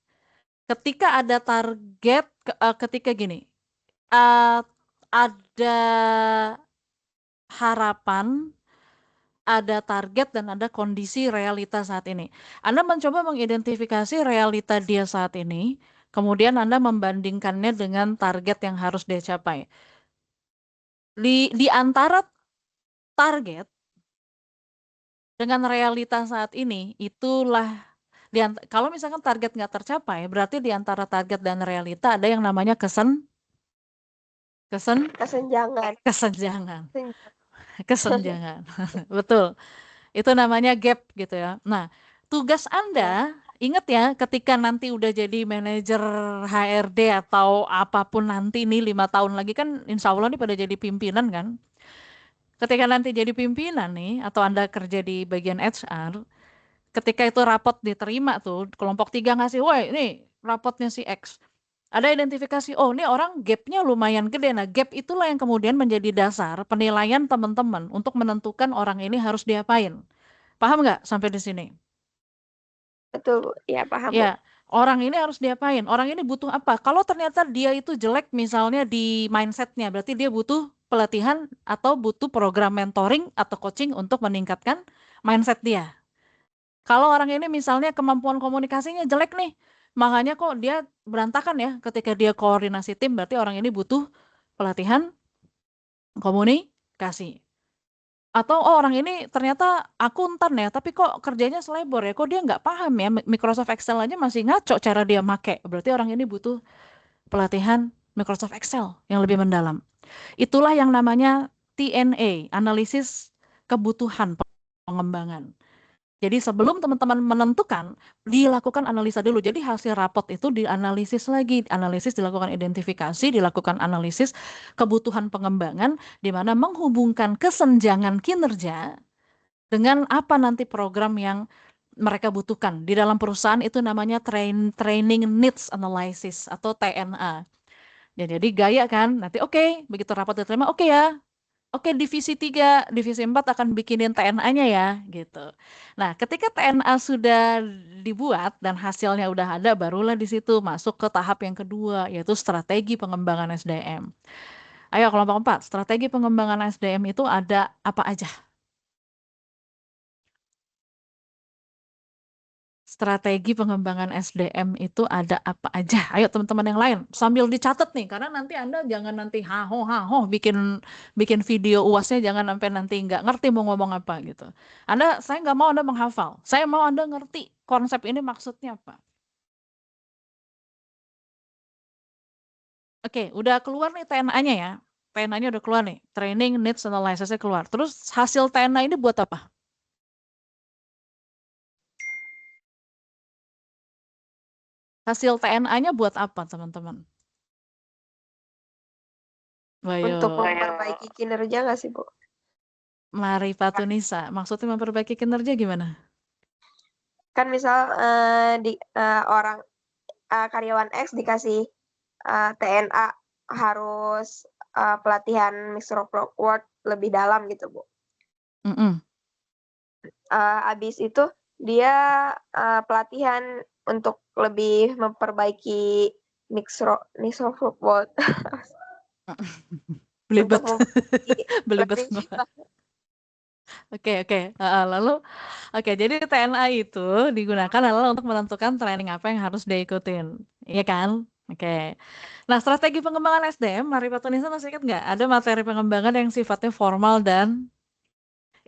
Ketika ada target, ketika gini, ada harapan, ada target, dan ada kondisi realita saat ini. Anda mencoba mengidentifikasi realita dia saat ini, kemudian Anda membandingkannya dengan target yang harus dia capai. Di antara target dengan realita saat ini, itulah, kalau misalkan target nggak tercapai, berarti di antara target dan realita ada yang namanya kesenjangan. Betul. Itu namanya gap gitu ya. Nah, tugas Anda, ingat ya, ketika nanti udah jadi manajer HRD atau apapun nanti nih 5 tahun lagi kan insya Allah nih pada jadi pimpinan kan. Ketika nanti jadi pimpinan nih, atau Anda kerja di bagian HR, ketika itu rapot diterima tuh, kelompok 3 ngasih, woi ini rapotnya si X. Ada identifikasi, oh ini orang gap-nya lumayan gede. Nah, gap itulah yang kemudian menjadi dasar penilaian teman-teman untuk menentukan orang ini harus diapain. Paham nggak sampai di sini? Betul, Bu. Ya, paham, Bu. Ya, orang ini harus diapain? Orang ini butuh apa? Kalau ternyata dia itu jelek misalnya di mindsetnya, berarti dia butuh pelatihan atau butuh program mentoring atau coaching untuk meningkatkan mindset dia. Kalau orang ini misalnya kemampuan komunikasinya jelek nih, makanya kok dia berantakan ya ketika dia koordinasi tim, berarti orang ini butuh pelatihan komunikasi. Atau oh orang ini ternyata akuntan ya, tapi kok kerjanya selebor ya, kok dia nggak paham ya, Microsoft Excel aja masih ngaco cara dia make. Berarti orang ini butuh pelatihan Microsoft Excel yang lebih mendalam. Itulah yang namanya TNA, analisis kebutuhan pengembangan. Jadi sebelum teman-teman menentukan, dilakukan analisa dulu. Jadi hasil rapot itu dianalisis lagi, analisis dilakukan identifikasi, dilakukan analisis kebutuhan pengembangan, di mana menghubungkan kesenjangan kinerja dengan apa nanti program yang mereka butuhkan. Di dalam perusahaan itu namanya Training Needs Analysis atau TNA. Ya, jadi gaya kan, nanti oke, begitu rapot diterima, oke ya. Oke, divisi 3, divisi 4 akan bikinin TNA-nya ya, gitu. Nah, ketika TNA sudah dibuat dan hasilnya udah ada, barulah di situ masuk ke tahap yang kedua, yaitu strategi pengembangan SDM. Ayo kelompok 4, strategi pengembangan SDM itu ada apa aja? Strategi pengembangan SDM itu ada apa aja? Ayo teman-teman yang lain, sambil dicatat nih, karena nanti Anda jangan nanti haho bikin video UASnya, jangan sampai nanti nggak ngerti mau ngomong apa gitu. Saya nggak mau Anda menghafal, saya mau Anda ngerti konsep ini maksudnya apa. Oke, udah keluar nih TNA-nya ya. TNA-nya udah keluar nih, Training Needs Analysis-nya keluar. Terus hasil TNA ini buat apa? Hasil TNA-nya buat apa, teman-teman? Untuk Ayo, memperbaiki kinerja nggak sih, Bu? Mari Fatunisa, maksudnya memperbaiki kinerja gimana? Kan misal orang karyawan X dikasih TNA harus pelatihan Microsoft Word lebih dalam gitu, Bu. Habis itu dia pelatihan untuk lebih memperbaiki Microsoft Word. Belibet. Untuk memperbaiki Belibet. lebih Oke. Lalu, jadi TNA itu digunakan adalah untuk menentukan training apa yang harus diikutin. Iya kan? Oke. Nah, strategi pengembangan SDM, Mari Pak Tunisa masih ingat nggak? Ada materi pengembangan yang sifatnya formal dan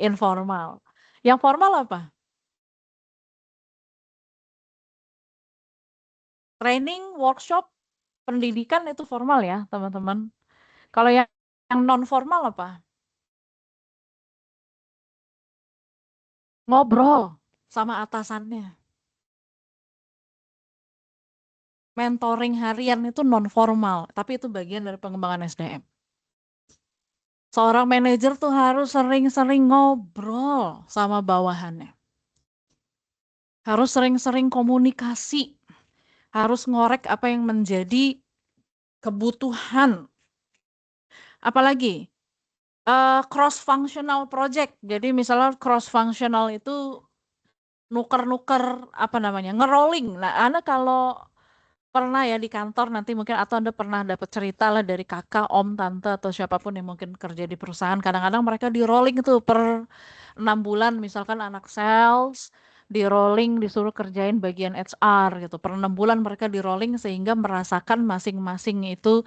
informal. Yang formal apa? Training, workshop, pendidikan itu formal ya, teman-teman. Kalau yang non formal apa? Ngobrol sama atasannya. Mentoring harian itu non formal, tapi itu bagian dari pengembangan SDM. Seorang manajer tuh harus sering-sering ngobrol sama bawahannya. Harus sering-sering komunikasi. Harus ngorek apa yang menjadi kebutuhan. Apalagi cross-functional project. Jadi misalnya cross-functional itu nuker-nuker ngerolling. Nah, Anda kalau pernah ya di kantor nanti mungkin, atau Anda pernah dapat cerita lah dari kakak, om, tante, atau siapapun yang mungkin kerja di perusahaan, kadang-kadang mereka di rolling itu per 6 bulan, misalkan anak sales di rolling disuruh kerjain bagian HR gitu, per 6 bulan mereka di rolling sehingga merasakan masing-masing itu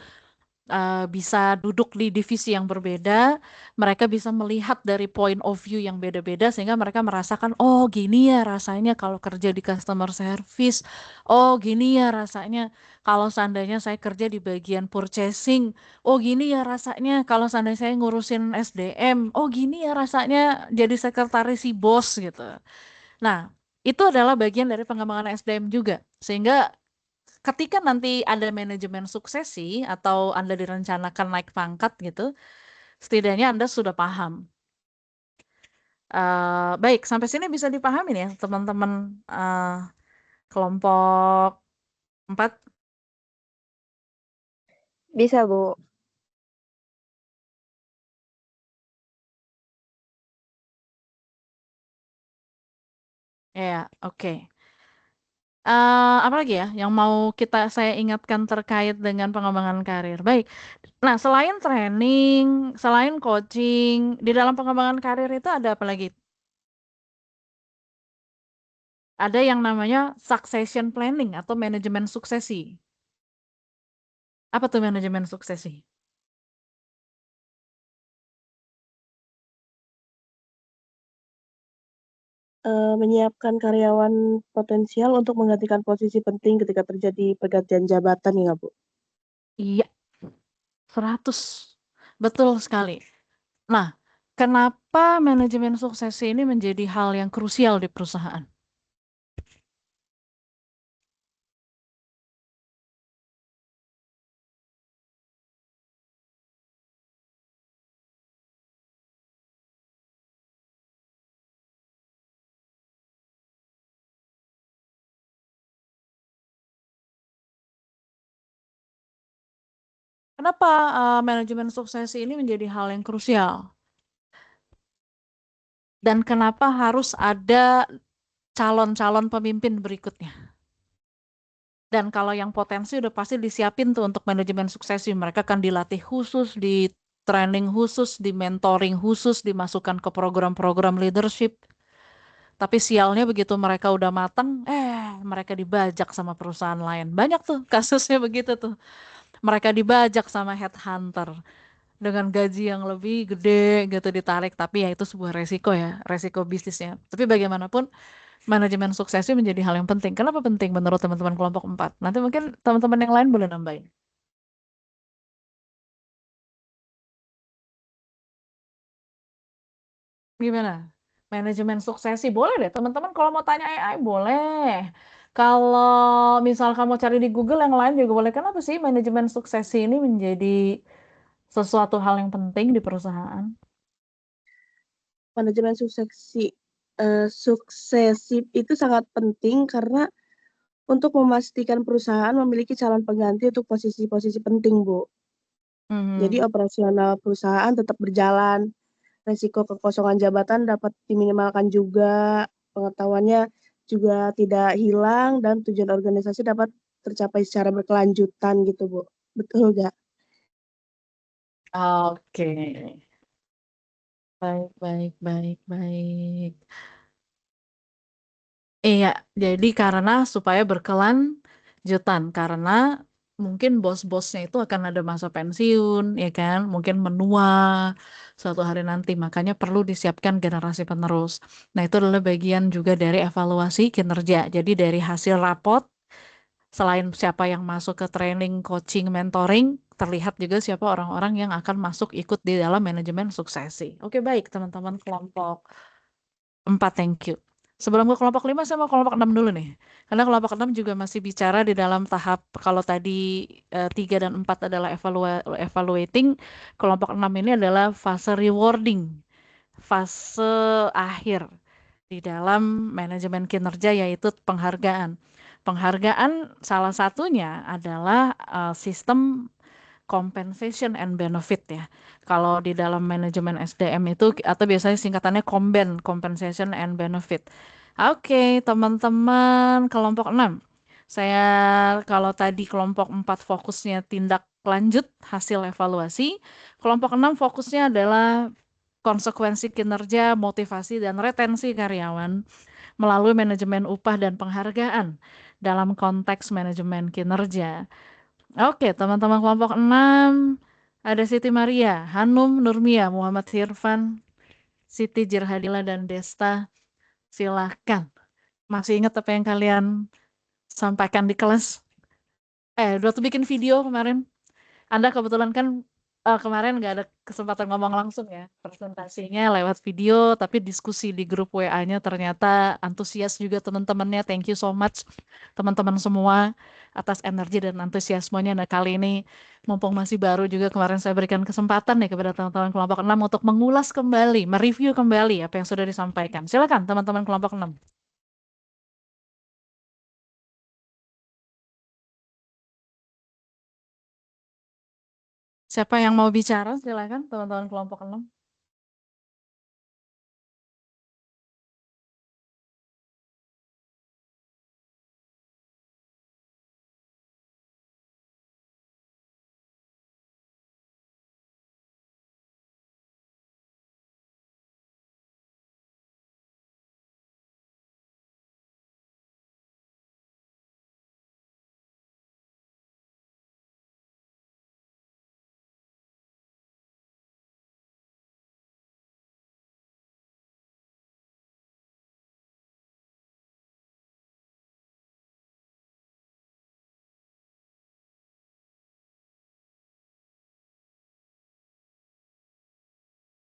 bisa duduk di divisi yang berbeda, mereka bisa melihat dari point of view yang beda-beda sehingga mereka merasakan, oh gini ya rasanya kalau kerja di customer service, oh gini ya rasanya kalau seandainya saya kerja di bagian purchasing, oh gini ya rasanya kalau seandainya saya ngurusin SDM, oh gini ya rasanya jadi sekretaris si bos gitu. Nah, itu adalah bagian dari pengembangan SDM juga, sehingga ketika nanti ada manajemen suksesi atau Anda direncanakan naik pangkat gitu, setidaknya Anda sudah paham. Baik, sampai sini bisa dipahami ya teman-teman kelompok 4? Bisa, Bu. Ya, oke. Apa lagi ya yang mau saya ingatkan terkait dengan pengembangan karir? Baik. Nah, selain training, selain coaching, di dalam pengembangan karir itu ada apa lagi? Ada yang namanya succession planning atau manajemen suksesi. Apa tuh manajemen suksesi? Menyiapkan karyawan potensial untuk menggantikan posisi penting ketika terjadi pergantian jabatan ya, Bu? Iya, 100. Betul sekali. Nah, kenapa manajemen suksesi ini menjadi hal yang krusial di perusahaan? Kenapa manajemen suksesi ini menjadi hal yang krusial? Dan kenapa harus ada calon-calon pemimpin berikutnya? Dan kalau yang potensi udah pasti disiapin tuh untuk manajemen suksesi. Mereka akan dilatih khusus, di training khusus, di mentoring khusus, dimasukkan ke program-program leadership. Tapi sialnya begitu mereka udah matang, mereka dibajak sama perusahaan lain. Banyak tuh kasusnya begitu tuh. Mereka dibajak sama headhunter dengan gaji yang lebih gede gitu ditarik. Tapi ya itu sebuah resiko ya, resiko bisnisnya. Tapi bagaimanapun manajemen suksesi menjadi hal yang penting. Kenapa penting menurut teman-teman kelompok 4? Nanti mungkin teman-teman yang lain boleh nambahin. Gimana? Manajemen suksesi boleh deh teman-teman kalau mau tanya AI boleh. Kalau misal kamu cari di Google yang lain juga boleh. Kenapa sih manajemen suksesi ini menjadi sesuatu hal yang penting di perusahaan? Manajemen suksesif itu sangat penting karena untuk memastikan perusahaan memiliki calon pengganti untuk posisi-posisi penting, Bu. Jadi operasional perusahaan tetap berjalan, resiko kekosongan jabatan dapat diminimalkan juga, pengetahuannya juga tidak hilang, dan tujuan organisasi dapat tercapai secara berkelanjutan gitu, Bu. Betul nggak? Oke. Baik, baik, baik, baik. Iya, jadi karena supaya berkelanjutan, karena mungkin bos-bosnya itu akan ada masa pensiun, ya kan? Mungkin menua suatu hari nanti, makanya perlu disiapkan generasi penerus. Nah, itu adalah bagian juga dari evaluasi kinerja. Jadi dari hasil rapot, selain siapa yang masuk ke training, coaching, mentoring, terlihat juga siapa orang-orang yang akan masuk ikut di dalam manajemen suksesi. Oke, baik, teman-teman kelompok 4, thank you. Sebelum ke kelompok 5, saya mau kelompok 6 dulu nih. Karena kelompok 6 juga masih bicara di dalam tahap, kalau tadi 3 dan 4 adalah evaluating, kelompok 6 ini adalah fase rewarding, fase akhir di dalam manajemen kinerja, yaitu penghargaan. Penghargaan salah satunya adalah sistem compensation and benefit ya. Kalau di dalam manajemen SDM itu atau biasanya singkatannya Komben, compensation and benefit. Oke, teman-teman kelompok 6. Saya kalau tadi kelompok 4 fokusnya tindak lanjut hasil evaluasi, kelompok 6 fokusnya adalah konsekuensi kinerja, motivasi dan retensi karyawan melalui manajemen upah dan penghargaan dalam konteks manajemen kinerja. Oke, teman-teman kelompok 6, ada Siti Maria, Hanum Nurmia, Muhammad Hirfan, Siti Jirhadila, dan Desta. Silahkan. Masih ingat apa yang kalian sampaikan di kelas? Waktu bikin video kemarin. Anda kebetulan kan kemarin nggak ada kesempatan ngomong langsung ya. Presentasinya lewat video, tapi diskusi di grup WA-nya ternyata antusias juga teman-temannya. Thank you so much teman-teman semua atas energi dan antusiasmenya. Nah, kali ini mumpung masih baru juga kemarin saya berikan kesempatan nih kepada teman-teman kelompok 6 untuk mengulas kembali, mereview kembali apa yang sudah disampaikan. Silakan teman-teman kelompok 6. Siapa yang mau bicara? Silakan teman-teman kelompok 6.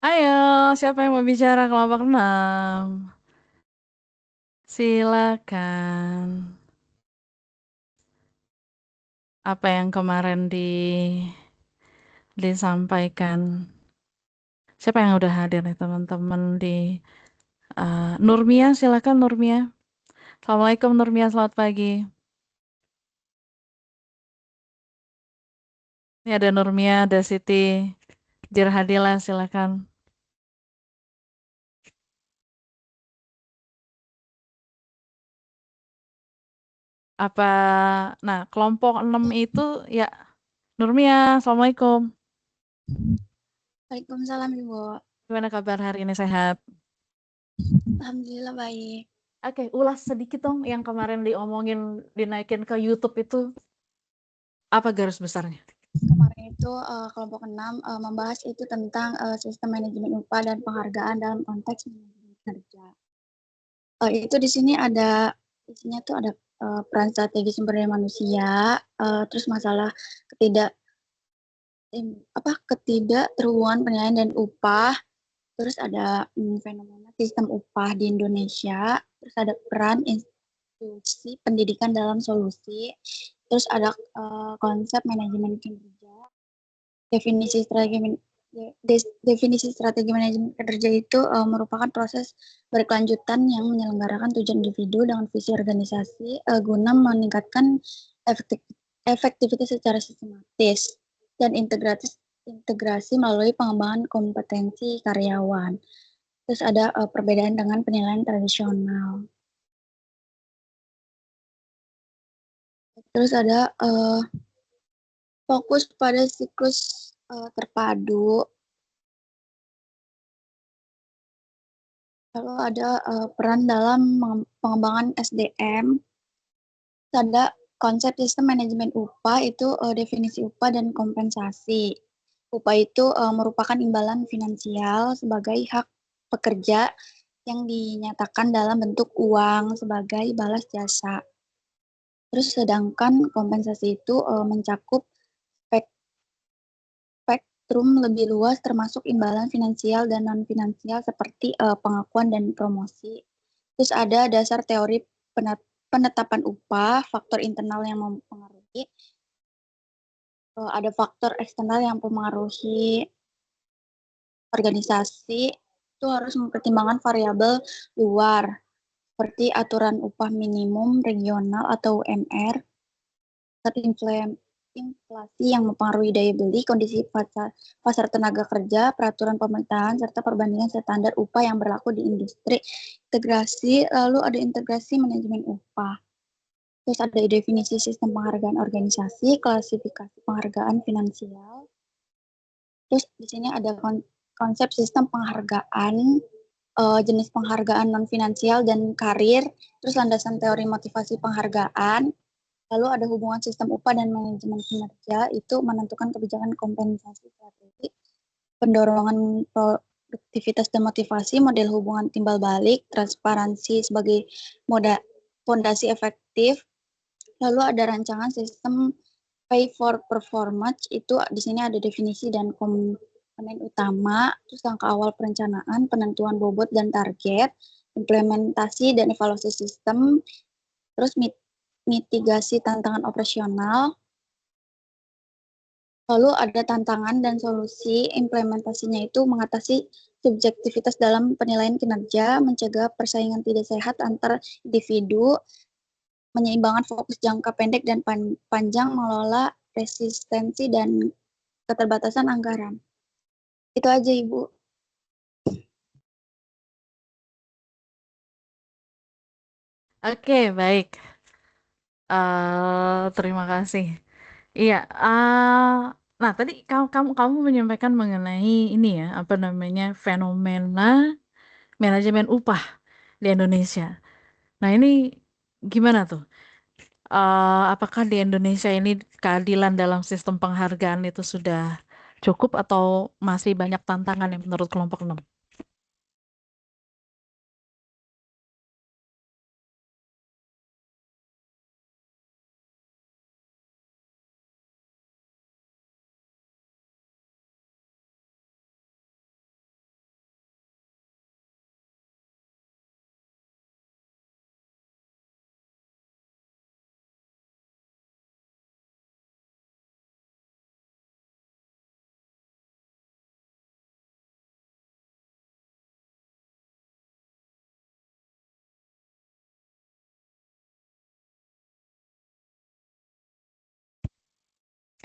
Ayo, siapa yang mau bicara kelompok 6? Silakan. Apa yang kemarin disampaikan? Siapa yang udah hadir nih teman-teman di Nurmia, silakan Nurmia. Assalamualaikum Nurmia, selamat pagi. Ini ada Nurmia, ada Siti Jirhadila, silakan. Nah, kelompok 6 itu ya Nurmia, Assalamualaikum. Waalaikumsalam Ibu. Gimana kabar hari ini, sehat? Alhamdulillah baik. Oke, ulas sedikit dong yang kemarin diomongin, dinaikin ke YouTube itu. Apa garis besarnya? Kemarin itu kelompok 6 membahas itu tentang sistem manajemen upah dan penghargaan dalam konteks manajemen kerja. Itu di sini isinya tuh ada peran strategi sumber daya manusia, terus masalah ketidakterhubungan penilaian dan upah, terus ada fenomena sistem upah di Indonesia, terus ada peran institusi pendidikan dalam solusi, terus ada konsep manajemen kinerja, definisi strategi manajemen kinerja itu merupakan proses berkelanjutan yang menyelenggarakan tujuan individu dengan visi organisasi guna meningkatkan efektivitas secara sistematis dan integrasi melalui pengembangan kompetensi karyawan. Terus ada perbedaan dengan penilaian tradisional. Terus ada fokus pada siklus terpadu. Lalu ada peran dalam pengembangan SDM. Ada konsep sistem manajemen upah itu definisi upah dan kompensasi. Upah itu merupakan imbalan finansial sebagai hak pekerja yang dinyatakan dalam bentuk uang sebagai balas jasa. Terus sedangkan kompensasi itu mencakup spektrum lebih luas termasuk imbalan finansial dan non-finansial seperti pengakuan dan promosi. Terus ada dasar teori penetapan upah, faktor internal yang mempengaruhi, ada faktor eksternal yang mempengaruhi organisasi, itu harus mempertimbangkan variabel luar, seperti aturan upah minimum regional atau UMR, inflasi yang mempengaruhi daya beli, kondisi pasar tenaga kerja, peraturan pemerintahan, serta perbandingan standar upah yang berlaku di industri. Lalu ada integrasi manajemen upah. Terus ada definisi sistem penghargaan organisasi, klasifikasi penghargaan finansial. Terus di sini ada konsep sistem penghargaan, jenis penghargaan non finansial dan karir, terus landasan teori motivasi penghargaan. Lalu ada hubungan sistem upah dan manajemen kinerja, itu menentukan kebijakan kompensasi strategi, pendorongan produktivitas dan motivasi, model hubungan timbal balik, transparansi sebagai fondasi efektif. Lalu ada rancangan sistem pay for performance, itu di sini ada definisi dan komponen utama, terus langkah awal perencanaan, penentuan bobot dan target, implementasi dan evaluasi sistem, terus mitigasi tantangan operasional. Lalu ada tantangan dan solusi implementasinya itu mengatasi subjektivitas dalam penilaian kinerja, mencegah persaingan tidak sehat antar individu, menyeimbangkan fokus jangka pendek dan panjang, mengelola resistensi dan keterbatasan anggaran. Itu aja, Ibu. Oke, baik. Terima kasih. Iya, nah tadi kamu menyampaikan mengenai ini ya, apa namanya, fenomena manajemen upah di Indonesia. Nah ini gimana tuh? Apakah di Indonesia ini keadilan dalam sistem penghargaan itu sudah cukup atau masih banyak tantangan yang menurut kelompok 6?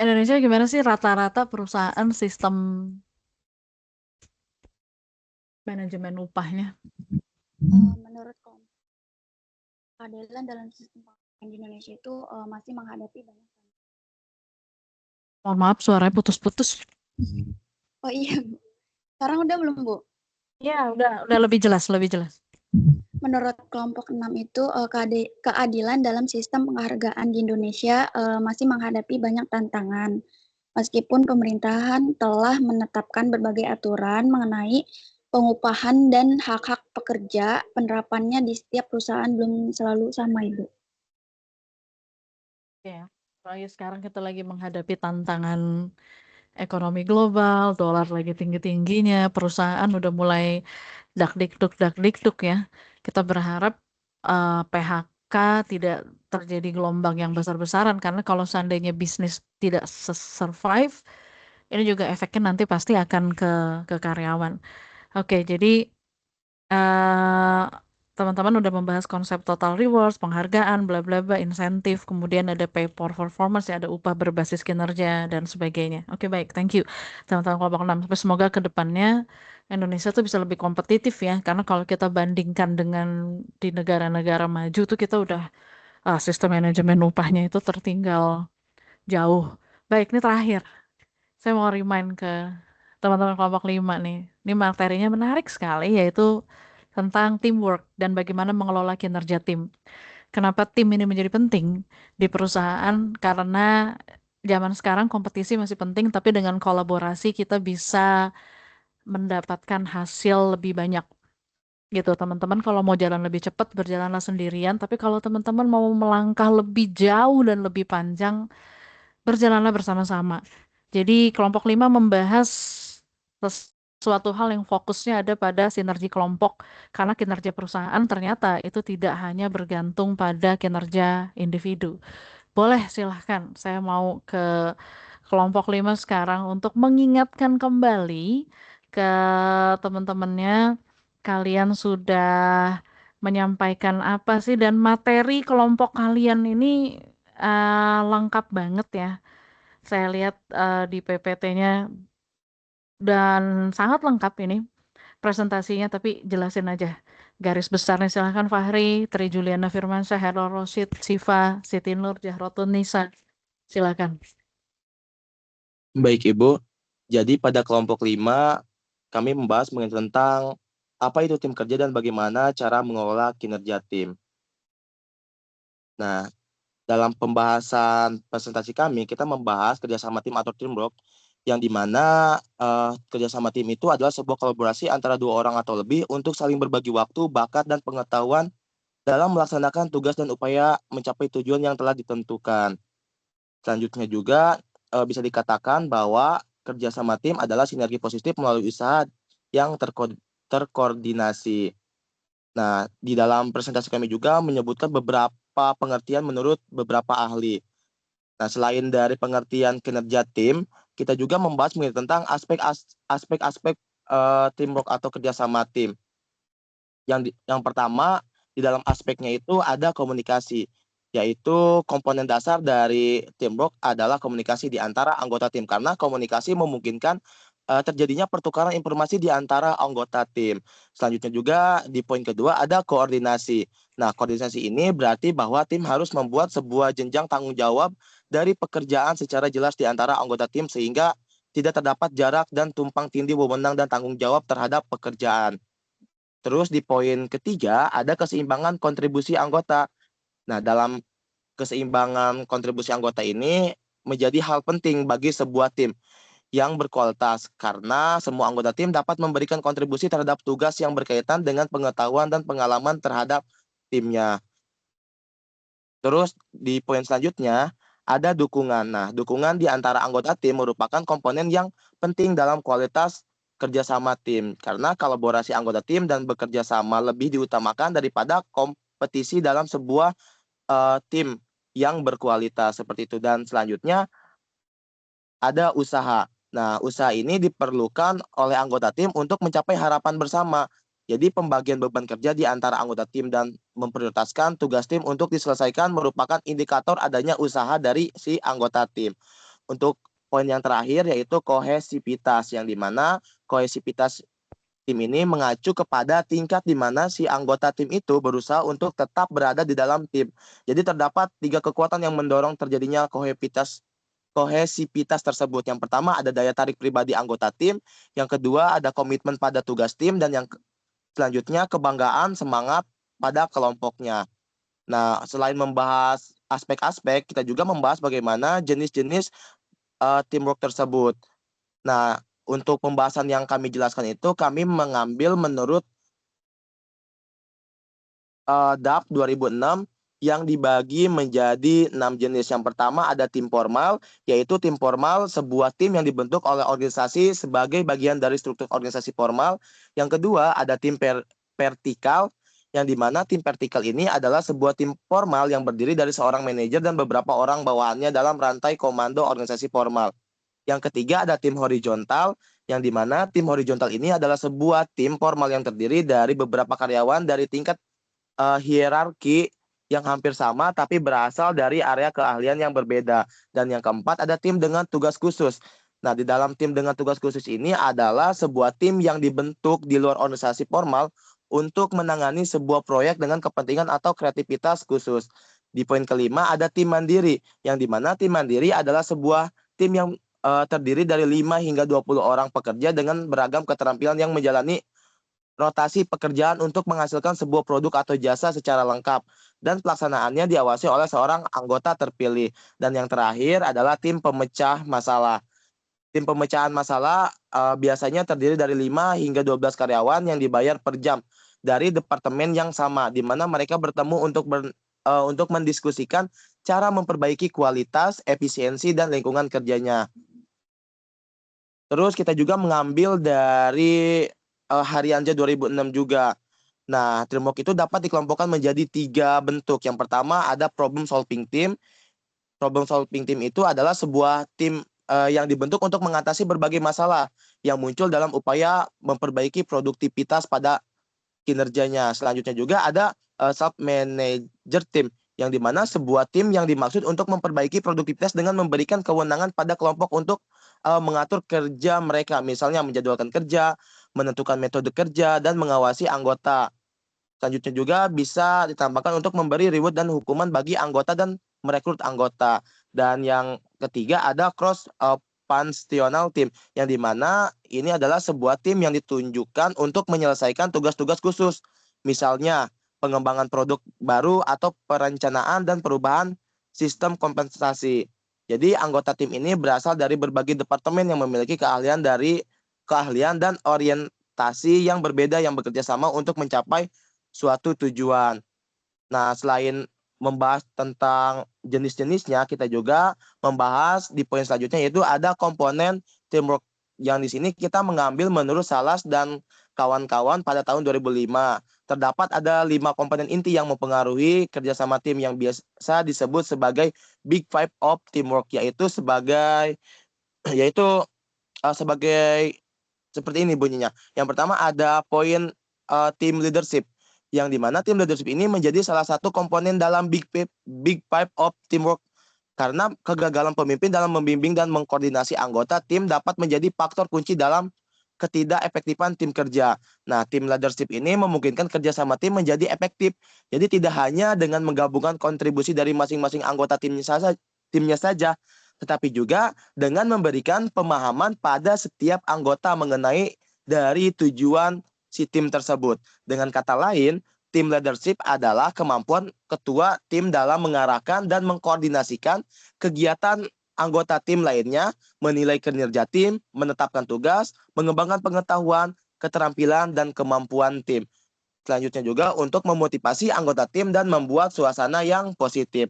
Indonesia gimana sih rata-rata perusahaan sistem manajemen upahnya? Menurut keadilan dalam sistem penghargaan di Indonesia itu masih menghadapi banyak. Mohon maaf, suaranya putus-putus. Oh iya, Bu. Sekarang udah belum, Bu? Ya, udah lebih jelas, lebih jelas. Menurut kelompok 6 itu keadilan dalam sistem penghargaan di Indonesia masih menghadapi banyak tantangan. Meskipun pemerintahan telah menetapkan berbagai aturan mengenai pengupahan dan hak-hak pekerja, penerapannya di setiap perusahaan belum selalu sama, Ibu. Ya, apalagi sekarang kita lagi menghadapi tantangan ekonomi global, dolar lagi tinggi-tingginya, perusahaan udah mulai dakdikduk ya. Kita berharap PHK tidak terjadi gelombang yang besar-besaran karena kalau seandainya bisnis tidak survive, ini juga efeknya nanti pasti akan ke karyawan. Oke, jadi teman-teman udah membahas konsep total rewards, penghargaan, bla bla bla, insentif, kemudian ada pay for performance, ya ada upah berbasis kinerja dan sebagainya. Oke, baik, thank you teman-teman kelompok 6. Tapi semoga ke depannya Indonesia tuh bisa lebih kompetitif ya, karena kalau kita bandingkan dengan di negara-negara maju tuh kita udah sistem manajemen upahnya itu tertinggal jauh. Baik, ini terakhir. Saya mau remind ke teman-teman kelompok 5 nih. Ini materinya menarik sekali, yaitu tentang teamwork dan bagaimana mengelola kinerja tim. Kenapa tim ini menjadi penting di perusahaan? Karena zaman sekarang kompetisi masih penting, tapi dengan kolaborasi kita bisa mendapatkan hasil lebih banyak. Gitu, teman-teman kalau mau jalan lebih cepat, berjalanlah sendirian. Tapi kalau teman-teman mau melangkah lebih jauh dan lebih panjang, berjalanlah bersama-sama. Jadi kelompok 5 membahas sesuatu hal yang fokusnya ada pada sinergi kelompok karena kinerja perusahaan ternyata itu tidak hanya bergantung pada kinerja individu. Boleh silahkan, saya mau ke kelompok 5 sekarang untuk mengingatkan kembali ke teman-temannya, kalian sudah menyampaikan apa sih dan materi kelompok kalian ini lengkap banget ya. Saya lihat di PPT-nya dan sangat lengkap ini presentasinya, tapi jelasin aja garis besarnya. Silahkan Fahri, Tri Juliana Firmansyah, Herol Rosyid, Siva, Siti Nur, Jahrotun Nisa. Silakan. Baik Ibu, jadi pada kelompok 5 kami membahas mengenai tentang apa itu tim kerja dan bagaimana cara mengelola kinerja tim. Nah, dalam pembahasan presentasi kami, kita membahas kerjasama tim atau teamwork, yang dimana kerjasama tim itu adalah sebuah kolaborasi antara 2 orang atau lebih untuk saling berbagi waktu, bakat, dan pengetahuan dalam melaksanakan tugas dan upaya mencapai tujuan yang telah ditentukan. Selanjutnya juga bisa dikatakan bahwa kerjasama tim adalah sinergi positif melalui usaha yang terkoordinasi. Nah, di dalam presentasi kami juga menyebutkan beberapa pengertian menurut beberapa ahli. Nah, selain dari pengertian kinerja tim, kita juga membahas mengenai tentang aspek-aspek teamwork atau kerjasama tim. Yang pertama, di dalam aspeknya itu ada komunikasi. yaitu komponen dasar dari teamwork adalah komunikasi di antara anggota tim, karena komunikasi memungkinkan terjadinya pertukaran informasi di antara anggota tim. Selanjutnya juga di poin kedua ada koordinasi. Nah, koordinasi ini berarti bahwa tim harus membuat sebuah jenjang tanggung jawab dari pekerjaan secara jelas di antara anggota tim sehingga tidak terdapat jarak dan tumpang tindih wewenang dan tanggung jawab terhadap pekerjaan. Terus di poin ketiga ada keseimbangan kontribusi anggota. Nah, dalam keseimbangan kontribusi anggota ini menjadi hal penting bagi sebuah tim yang berkualitas karena semua anggota tim dapat memberikan kontribusi terhadap tugas yang berkaitan dengan pengetahuan dan pengalaman terhadap timnya. Terus di poin selanjutnya ada dukungan. Nah, dukungan di antara anggota tim merupakan komponen yang penting dalam kualitas kerjasama tim karena kolaborasi anggota tim dan bekerja sama lebih diutamakan daripada kompetisi dalam sebuah tim yang berkualitas seperti itu. Dan selanjutnya ada usaha. Nah, usaha ini diperlukan oleh anggota tim untuk mencapai harapan bersama. Jadi pembagian beban kerja di antara anggota tim dan memprioritaskan tugas tim untuk diselesaikan merupakan indikator adanya usaha dari si anggota tim. Untuk poin yang terakhir yaitu kohesivitas, yang dimana kohesivitas tim ini mengacu kepada tingkat di mana si anggota tim itu berusaha untuk tetap berada di dalam tim. Jadi terdapat 3 kekuatan yang mendorong terjadinya kohesivitas tersebut. Yang pertama ada daya tarik pribadi anggota tim, yang kedua ada komitmen pada tugas tim, dan yang selanjutnya kebanggaan semangat pada kelompoknya. Nah, selain membahas aspek-aspek, kita juga membahas bagaimana jenis-jenis teamwork tersebut. Nah, untuk pembahasan yang kami jelaskan itu kami mengambil menurut DAP 2006 yang dibagi menjadi 6 jenis. Yang pertama ada tim formal, yaitu tim formal sebuah tim yang dibentuk oleh organisasi sebagai bagian dari struktur organisasi formal. Yang kedua ada tim vertikal, yang dimana tim vertikal ini adalah sebuah tim formal yang berdiri dari seorang manajer dan beberapa orang bawahannya dalam rantai komando organisasi formal. Yang ketiga ada tim horizontal, yang dimana tim horizontal ini adalah sebuah tim formal yang terdiri dari beberapa karyawan dari tingkat hierarki yang hampir sama tapi berasal dari area keahlian yang berbeda. Dan yang keempat ada tim dengan tugas khusus. Nah, di dalam tim dengan tugas khusus ini adalah sebuah tim yang dibentuk di luar organisasi formal untuk menangani sebuah proyek dengan kepentingan atau kreativitas khusus. Di poin kelima ada tim mandiri, yang dimana tim mandiri adalah sebuah tim yang terdiri dari 5 hingga 20 orang pekerja dengan beragam keterampilan yang menjalani rotasi pekerjaan untuk menghasilkan sebuah produk atau jasa secara lengkap, dan pelaksanaannya diawasi oleh seorang anggota terpilih. Dan yang terakhir adalah tim pemecah masalah. Tim pemecahan masalah biasanya terdiri dari 5 hingga 12 karyawan yang dibayar per jam dari departemen yang sama, di mana mereka bertemu untuk mendiskusikan cara memperbaiki kualitas, efisiensi, dan lingkungan kerjanya. Terus kita juga mengambil dari Harianja 2006 juga. Nah, teamwork itu dapat dikelompokkan menjadi 3 bentuk. Yang pertama ada problem solving team. Problem solving team itu adalah sebuah tim yang dibentuk untuk mengatasi berbagai masalah yang muncul dalam upaya memperbaiki produktivitas pada kinerjanya. Selanjutnya juga ada sub manager team, yang dimana sebuah tim yang dimaksud untuk memperbaiki produktivitas dengan memberikan kewenangan pada kelompok untuk mengatur kerja mereka, misalnya menjadwalkan kerja, menentukan metode kerja, dan mengawasi anggota. Selanjutnya juga bisa ditambahkan untuk memberi reward dan hukuman bagi anggota dan merekrut anggota. Dan yang ketiga ada cross functional team, yang dimana ini adalah sebuah tim yang ditunjukkan untuk menyelesaikan tugas-tugas khusus, misalnya pengembangan produk baru atau perencanaan dan perubahan sistem kompensasi. Jadi anggota tim ini berasal dari berbagai departemen yang memiliki keahlian dan orientasi yang berbeda yang bekerja sama untuk mencapai suatu tujuan. Nah, selain membahas tentang jenis-jenisnya, kita juga membahas di poin selanjutnya, yaitu ada komponen teamwork, yang di sini kita mengambil menurut Salas dan kawan-kawan pada tahun 2005. Terdapat ada 5 komponen inti yang mempengaruhi kerjasama tim yang biasa disebut sebagai Big Five of Teamwork, yaitu sebagai seperti ini bunyinya. Yang pertama ada poin team leadership, yang dimana tim leadership ini menjadi salah satu komponen dalam big pipe of teamwork. Karena kegagalan pemimpin dalam membimbing dan mengkoordinasi anggota tim dapat menjadi faktor kunci dalam ketidakefektifan tim kerja. Nah, tim leadership ini memungkinkan kerjasama tim menjadi efektif. Jadi tidak hanya dengan menggabungkan kontribusi dari masing-masing anggota timnya saja, tetapi juga dengan memberikan pemahaman pada setiap anggota mengenai dari tujuan si tim tersebut. Dengan kata lain, tim leadership adalah kemampuan ketua tim dalam mengarahkan dan mengkoordinasikan kegiatan anggota tim lainnya, menilai kinerja tim, menetapkan tugas, mengembangkan pengetahuan, keterampilan, dan kemampuan tim. Selanjutnya juga untuk memotivasi anggota tim dan membuat suasana yang positif.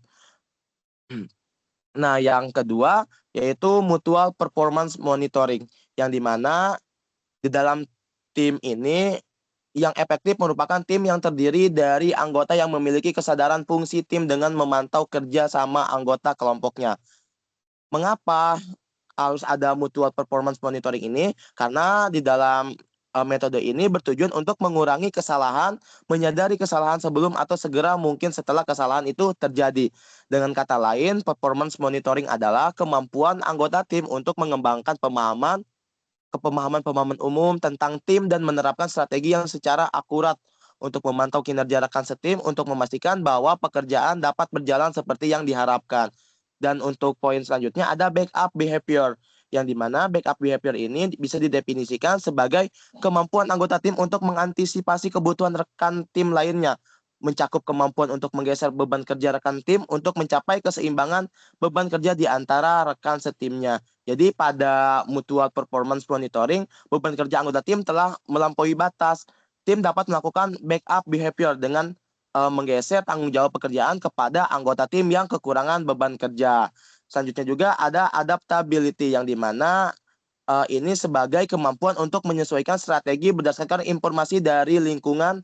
Nah, yang kedua yaitu mutual performance monitoring, yang dimana di dalam tim ini yang efektif merupakan tim yang terdiri dari anggota yang memiliki kesadaran fungsi tim dengan memantau kerja sama anggota kelompoknya. Mengapa harus ada mutual performance monitoring ini? Karena di dalam metode ini bertujuan untuk mengurangi kesalahan, menyadari kesalahan sebelum atau segera mungkin setelah kesalahan itu terjadi. Dengan kata lain, performance monitoring adalah kemampuan anggota tim untuk mengembangkan pemahaman umum tentang tim dan menerapkan strategi yang secara akurat untuk memantau kinerja rekan setim untuk memastikan bahwa pekerjaan dapat berjalan seperti yang diharapkan. Dan untuk poin selanjutnya ada backup behavior, yang dimana backup behavior ini bisa didefinisikan sebagai kemampuan anggota tim untuk mengantisipasi kebutuhan rekan tim lainnya, mencakup kemampuan untuk menggeser beban kerja rekan tim untuk mencapai keseimbangan beban kerja di antara rekan setimnya. Jadi pada mutual performance monitoring, beban kerja anggota tim telah melampaui batas. Tim dapat melakukan backup behavior dengan menggeser tanggung jawab pekerjaan kepada anggota tim yang kekurangan beban kerja. Selanjutnya juga ada adaptability, yang dimana ini sebagai kemampuan untuk menyesuaikan strategi berdasarkan informasi dari lingkungan,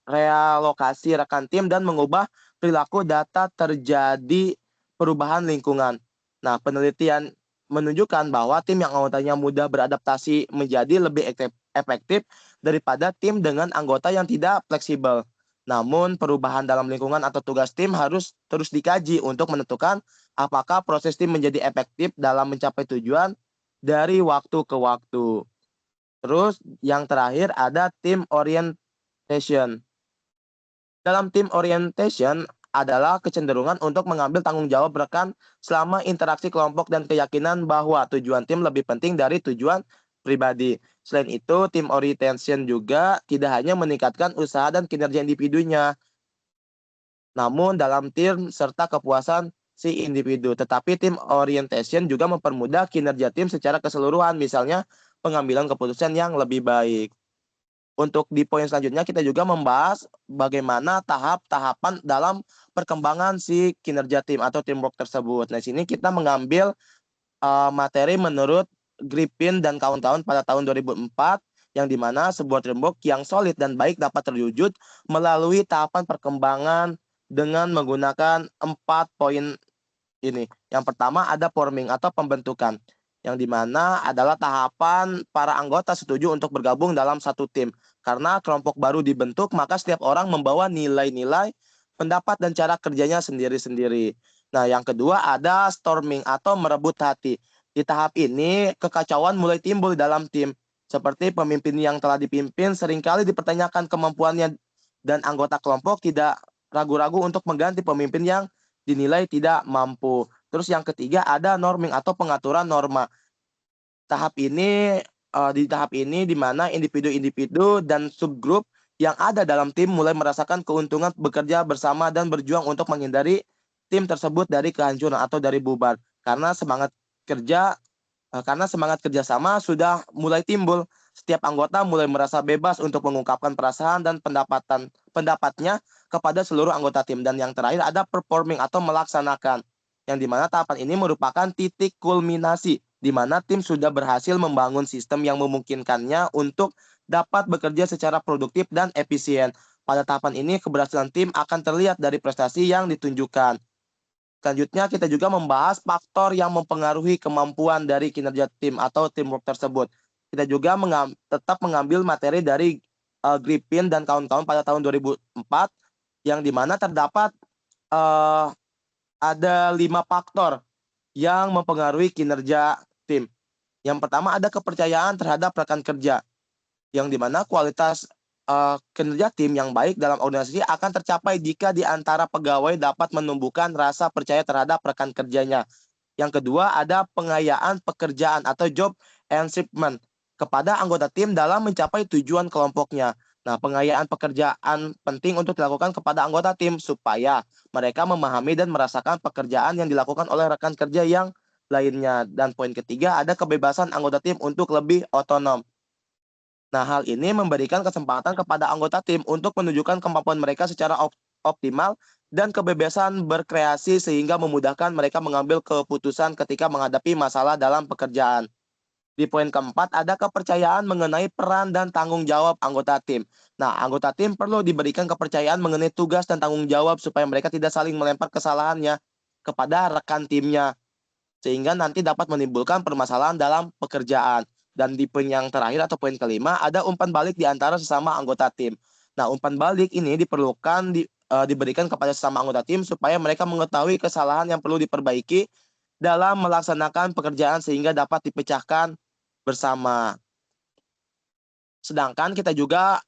realokasi rekan tim, dan mengubah perilaku data terjadi perubahan lingkungan. Nah, penelitian menunjukkan bahwa tim yang anggotanya mudah beradaptasi menjadi lebih efektif daripada tim dengan anggota yang tidak fleksibel. Namun, perubahan dalam lingkungan atau tugas tim harus terus dikaji untuk menentukan apakah proses tim menjadi efektif dalam mencapai tujuan dari waktu ke waktu. Terus, yang terakhir ada team orientation. Dalam team orientation adalah kecenderungan untuk mengambil tanggung jawab rekan selama interaksi kelompok dan keyakinan bahwa tujuan tim lebih penting dari tujuan pribadi. Selain itu, tim orientation juga tidak hanya meningkatkan usaha dan kinerja individunya, namun dalam tim serta kepuasan si individu. Tetapi tim orientation juga mempermudah kinerja tim secara keseluruhan, misalnya pengambilan keputusan yang lebih baik. Untuk di poin selanjutnya kita juga membahas bagaimana tahap-tahapan dalam perkembangan si kinerja tim atau teamwork tersebut. Nah, di sini kita mengambil materi menurut Griffin dan kawan-kawan pada tahun 2004, yang dimana sebuah teamwork yang solid dan baik dapat terwujud melalui tahapan perkembangan dengan menggunakan 4 poin ini. Yang pertama ada forming atau pembentukan, yang dimana adalah tahapan para anggota setuju untuk bergabung dalam satu tim. Karena kelompok baru dibentuk, maka setiap orang membawa nilai-nilai, pendapat, dan cara kerjanya sendiri-sendiri. Nah, yang kedua ada storming atau merebut hati. Di tahap ini, kekacauan mulai timbul dalam tim. Seperti pemimpin yang telah dipimpin seringkali dipertanyakan kemampuannya, dan anggota kelompok tidak ragu-ragu untuk mengganti pemimpin yang dinilai tidak mampu. Terus yang ketiga ada norming atau pengaturan norma. Di tahap ini di mana individu-individu dan subgrup yang ada dalam tim mulai merasakan keuntungan bekerja bersama dan berjuang untuk menghindari tim tersebut dari kehancuran atau dari bubar. Karena semangat kerjasama sudah mulai timbul. Setiap anggota mulai merasa bebas untuk mengungkapkan perasaan dan pendapatnya kepada seluruh anggota tim. Dan yang terakhir ada performing atau melaksanakan, yang dimana tahapan ini merupakan titik kulminasi di mana tim sudah berhasil membangun sistem yang memungkinkannya untuk dapat bekerja secara produktif dan efisien. Pada tahapan ini keberhasilan tim akan terlihat dari prestasi yang ditunjukkan. Selanjutnya kita juga membahas faktor yang mempengaruhi kemampuan dari kinerja tim atau teamwork tersebut. Kita juga tetap mengambil materi dari Griffin dan kawan-kawan pada tahun 2004, yang dimana terdapat ada 5 faktor yang mempengaruhi kinerja tim. Yang pertama ada kepercayaan terhadap rekan kerja, yang dimana kualitas kinerja tim yang baik dalam organisasi akan tercapai jika di antara pegawai dapat menumbuhkan rasa percaya terhadap rekan kerjanya. Yang kedua ada pengayaan pekerjaan atau job achievement kepada anggota tim dalam mencapai tujuan kelompoknya. Nah, pengayaan pekerjaan penting untuk dilakukan kepada anggota tim supaya mereka memahami dan merasakan pekerjaan yang dilakukan oleh rekan kerja yang lainnya. Dan poin ketiga ada kebebasan anggota tim untuk lebih otonom. Nah, hal ini memberikan kesempatan kepada anggota tim untuk menunjukkan kemampuan mereka secara optimal dan kebebasan berkreasi sehingga memudahkan mereka mengambil keputusan ketika menghadapi masalah dalam pekerjaan. Di poin keempat, ada kepercayaan mengenai peran dan tanggung jawab anggota tim. Nah, anggota tim perlu diberikan kepercayaan mengenai tugas dan tanggung jawab supaya mereka tidak saling melempar kesalahannya kepada rekan timnya, sehingga nanti dapat menimbulkan permasalahan dalam pekerjaan. Dan di poin yang terakhir atau poin kelima, ada umpan balik di antara sesama anggota tim. Nah, umpan balik ini diperlukan diberikan kepada sesama anggota tim supaya mereka mengetahui kesalahan yang perlu diperbaiki dalam melaksanakan pekerjaan sehingga dapat dipecahkan bersama. Sedangkan kita juga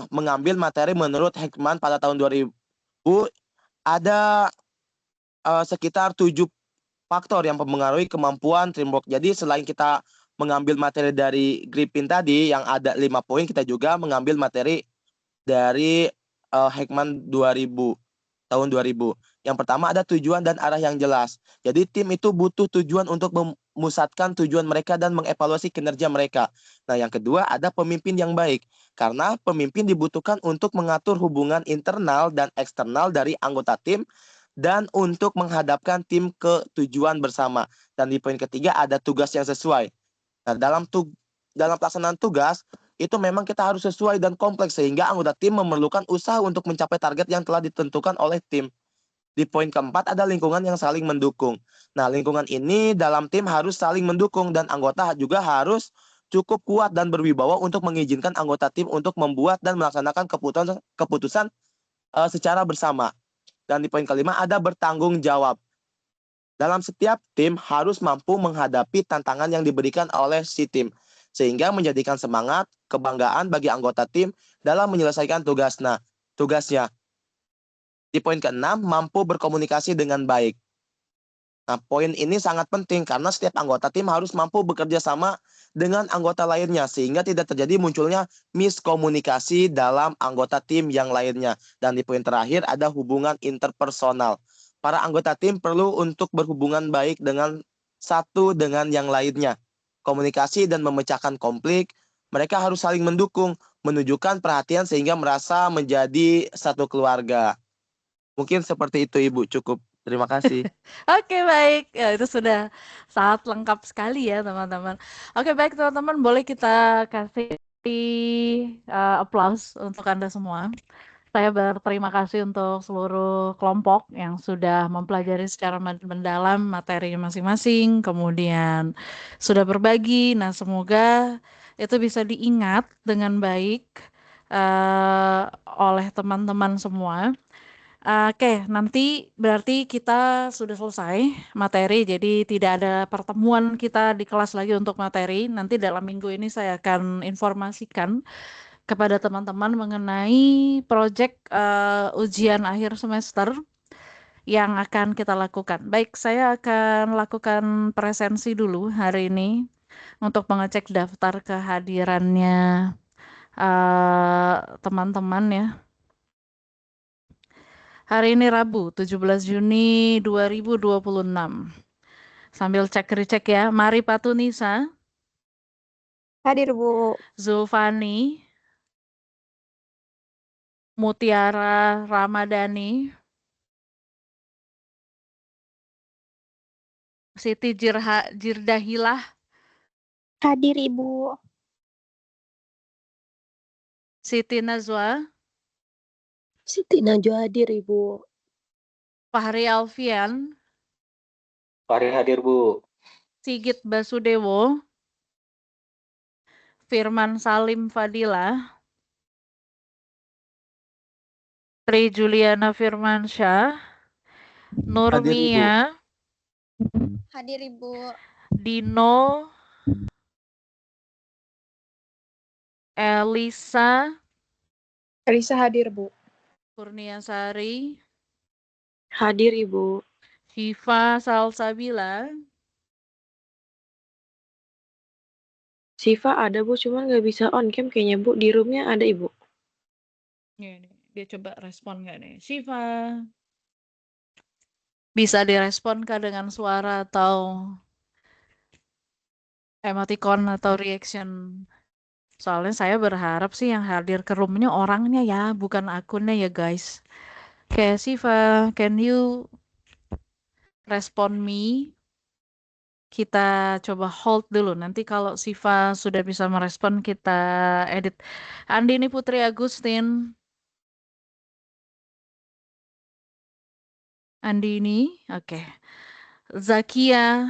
mengambil materi menurut Heckman pada tahun 2000, ada sekitar 7 faktor yang mempengaruhi kemampuan teamwork. Jadi selain kita mengambil materi dari Griffin tadi yang ada 5 poin, kita juga mengambil materi dari Heckman 2000, tahun 2000. Yang pertama ada tujuan dan arah yang jelas. Jadi tim itu butuh tujuan untuk memusatkan tujuan mereka dan mengevaluasi kinerja mereka. Nah, yang kedua ada pemimpin yang baik. Karena pemimpin dibutuhkan untuk mengatur hubungan internal dan eksternal dari anggota tim dan untuk menghadapkan tim ke tujuan bersama. Dan di poin ketiga ada tugas yang sesuai. Nah, dalam pelaksanaan tugas itu memang kita harus sesuai dan kompleks sehingga anggota tim memerlukan usaha untuk mencapai target yang telah ditentukan oleh tim. Di poin keempat ada lingkungan yang saling mendukung. Nah, lingkungan ini dalam tim harus saling mendukung dan anggota juga harus cukup kuat dan berwibawa untuk mengizinkan anggota tim untuk membuat dan melaksanakan keputusan secara bersama. Dan di poin kelima ada bertanggung jawab. Dalam setiap tim harus mampu menghadapi tantangan yang diberikan oleh si tim, sehingga menjadikan semangat, kebanggaan bagi anggota tim dalam menyelesaikan tugasnya. Di poin keenam, mampu berkomunikasi dengan baik. Nah, poin ini sangat penting karena setiap anggota tim harus mampu bekerja sama dengan anggota lainnya sehingga tidak terjadi munculnya miskomunikasi dalam anggota tim yang lainnya. Dan di poin terakhir ada hubungan interpersonal. Para anggota tim perlu untuk berhubungan baik dengan satu dengan yang lainnya. Komunikasi dan memecahkan konflik, mereka harus saling mendukung, menunjukkan perhatian sehingga merasa menjadi satu keluarga. Mungkin seperti itu Ibu, cukup. Terima kasih. Oke, baik. Ya, itu sudah sangat lengkap sekali ya, teman-teman. Oke, baik teman-teman, boleh kita kasih applause untuk Anda semua. Saya berterima kasih untuk seluruh kelompok yang sudah mempelajari secara mendalam materi masing-masing, kemudian sudah berbagi. Nah, semoga itu bisa diingat dengan baik oleh teman-teman semua. Oke, nanti berarti kita sudah selesai materi, jadi tidak ada pertemuan kita di kelas lagi untuk materi. Nanti dalam minggu ini saya akan informasikan kepada teman-teman mengenai proyek ujian akhir semester yang akan kita lakukan. Baik, saya akan lakukan presensi dulu hari ini untuk mengecek daftar kehadirannya teman-teman ya. Hari ini Rabu, 17 Juni 2026. Sambil cek-recek ya. Mari Patunisa. Hadir, Bu. Zulfani. Mutiara Ramadhani. Siti Jirdahilah. Hadir, Ibu. Siti Najwa. Siti Najwa hadir, Ibu. Fahri Alfian. Fahri hadir, Bu. Sigit Basudewo. Firman Salim Fadila. Tri Juliana Firmansyah, Nurmia, Hadir Ibu. Dino, Elisa hadir, Bu. Kurniasari, Hadir Ibu. Syifa Salsabila, Siva ada Bu, cuman nggak bisa on cam kayaknya Bu. Di roomnya ada Ibu. Ini, dia coba respon nggak nih? Syifa. Bisa direspon kah dengan suara atau emoticon atau reaction? Soalnya saya berharap sih yang hadir ke roomnya orangnya ya, bukan akunnya ya guys. Kayak Syifa, can you respond me? Kita coba hold dulu. Nanti kalau Syifa sudah bisa merespon, kita edit. Andini Putri Agustin. Andini, oke. Zakia.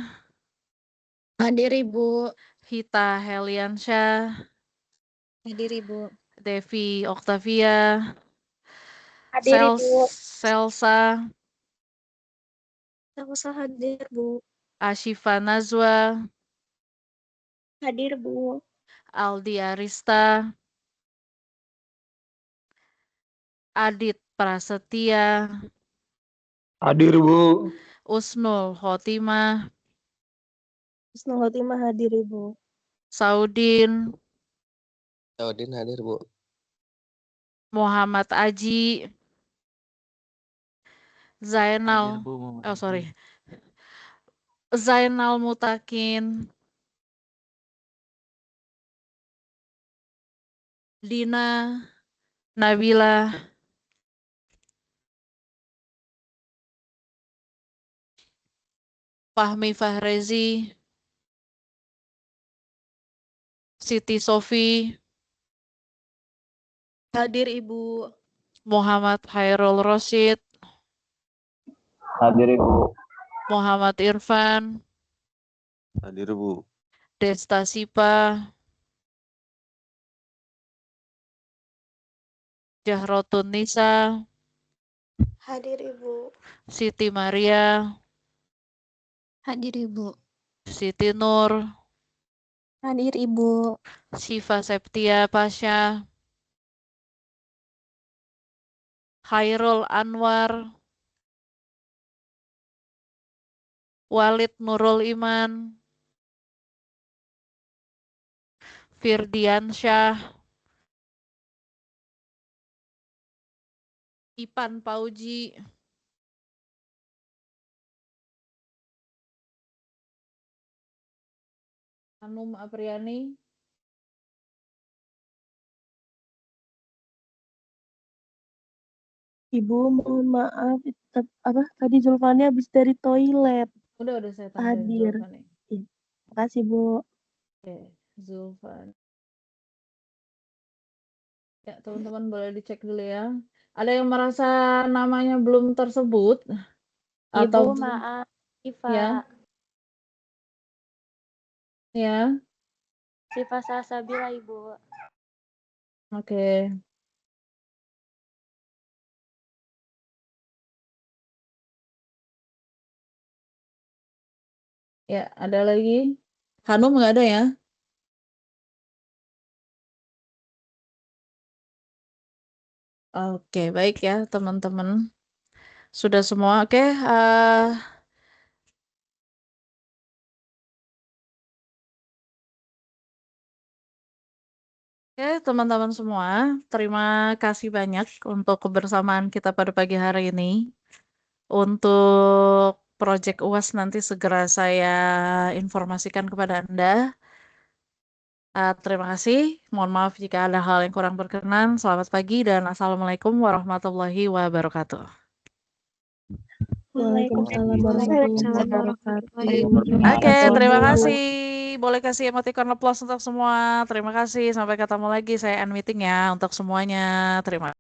Hadir Ibu. Hita Heliansyah. Hadir Ibu. Devi Oktavia. Hadir Ibu. Selsa. Selsa hadir Bu. Ashifa Nazwa. Hadir Bu. Aldi Arista. Adit Prasetya. Hadir Bu. Usnul Khotimah. Husnul Khotimah hadir Ibu. Saudin. Saudin hadir Bu. Muhammad Aji. Zainal. Oh sorry. Zainal Mutakin. Dina. Nabila. Fahmi Fahrezi. Siti Sofi. Hadir Ibu. Muhammad Hairul Rosyid. Hadir Ibu. Muhammad Irfan. Hadir Bu. Desta Sipa. Jahrotun Nisa. Hadir Ibu. Siti Maria. Hadir Ibu. Siti Nur. Hadir Ibu. Syifa Septia Pasha. Khairul Anwar. Walid Nurul Iman. Firdiansyah. Ipan Pauji. Anum Apriani. Ibu mohon maaf, tadi Zulfani habis dari toilet. Udah saya tambahin Hadir. Zulfani. Makasih Bu. Oke, Zulfan. Ya, teman-teman boleh dicek dulu ya. Ada yang merasa namanya belum tersebut? Ibu Atau maaf, Syifa. ya? Ya. Syifa Salsabila Ibu. Oke. Ya, ada lagi? Hanum nggak ada ya? Oke, baik ya teman-teman. Sudah semua. Oke. Oke, teman-teman semua. Terima kasih banyak untuk kebersamaan kita pada pagi hari ini. Untuk proyek UAS nanti segera saya informasikan kepada Anda. Terima kasih. Mohon maaf jika ada hal yang kurang berkenan. Selamat pagi dan Assalamualaikum warahmatullahi wabarakatuh. Waalaikumsalam warahmatullahi wabarakatuh. Oke, terima kasih. Boleh kasih emoticon applause untuk semua. Terima kasih. Sampai ketemu lagi. Saya end meeting ya untuk semuanya. Terima kasih.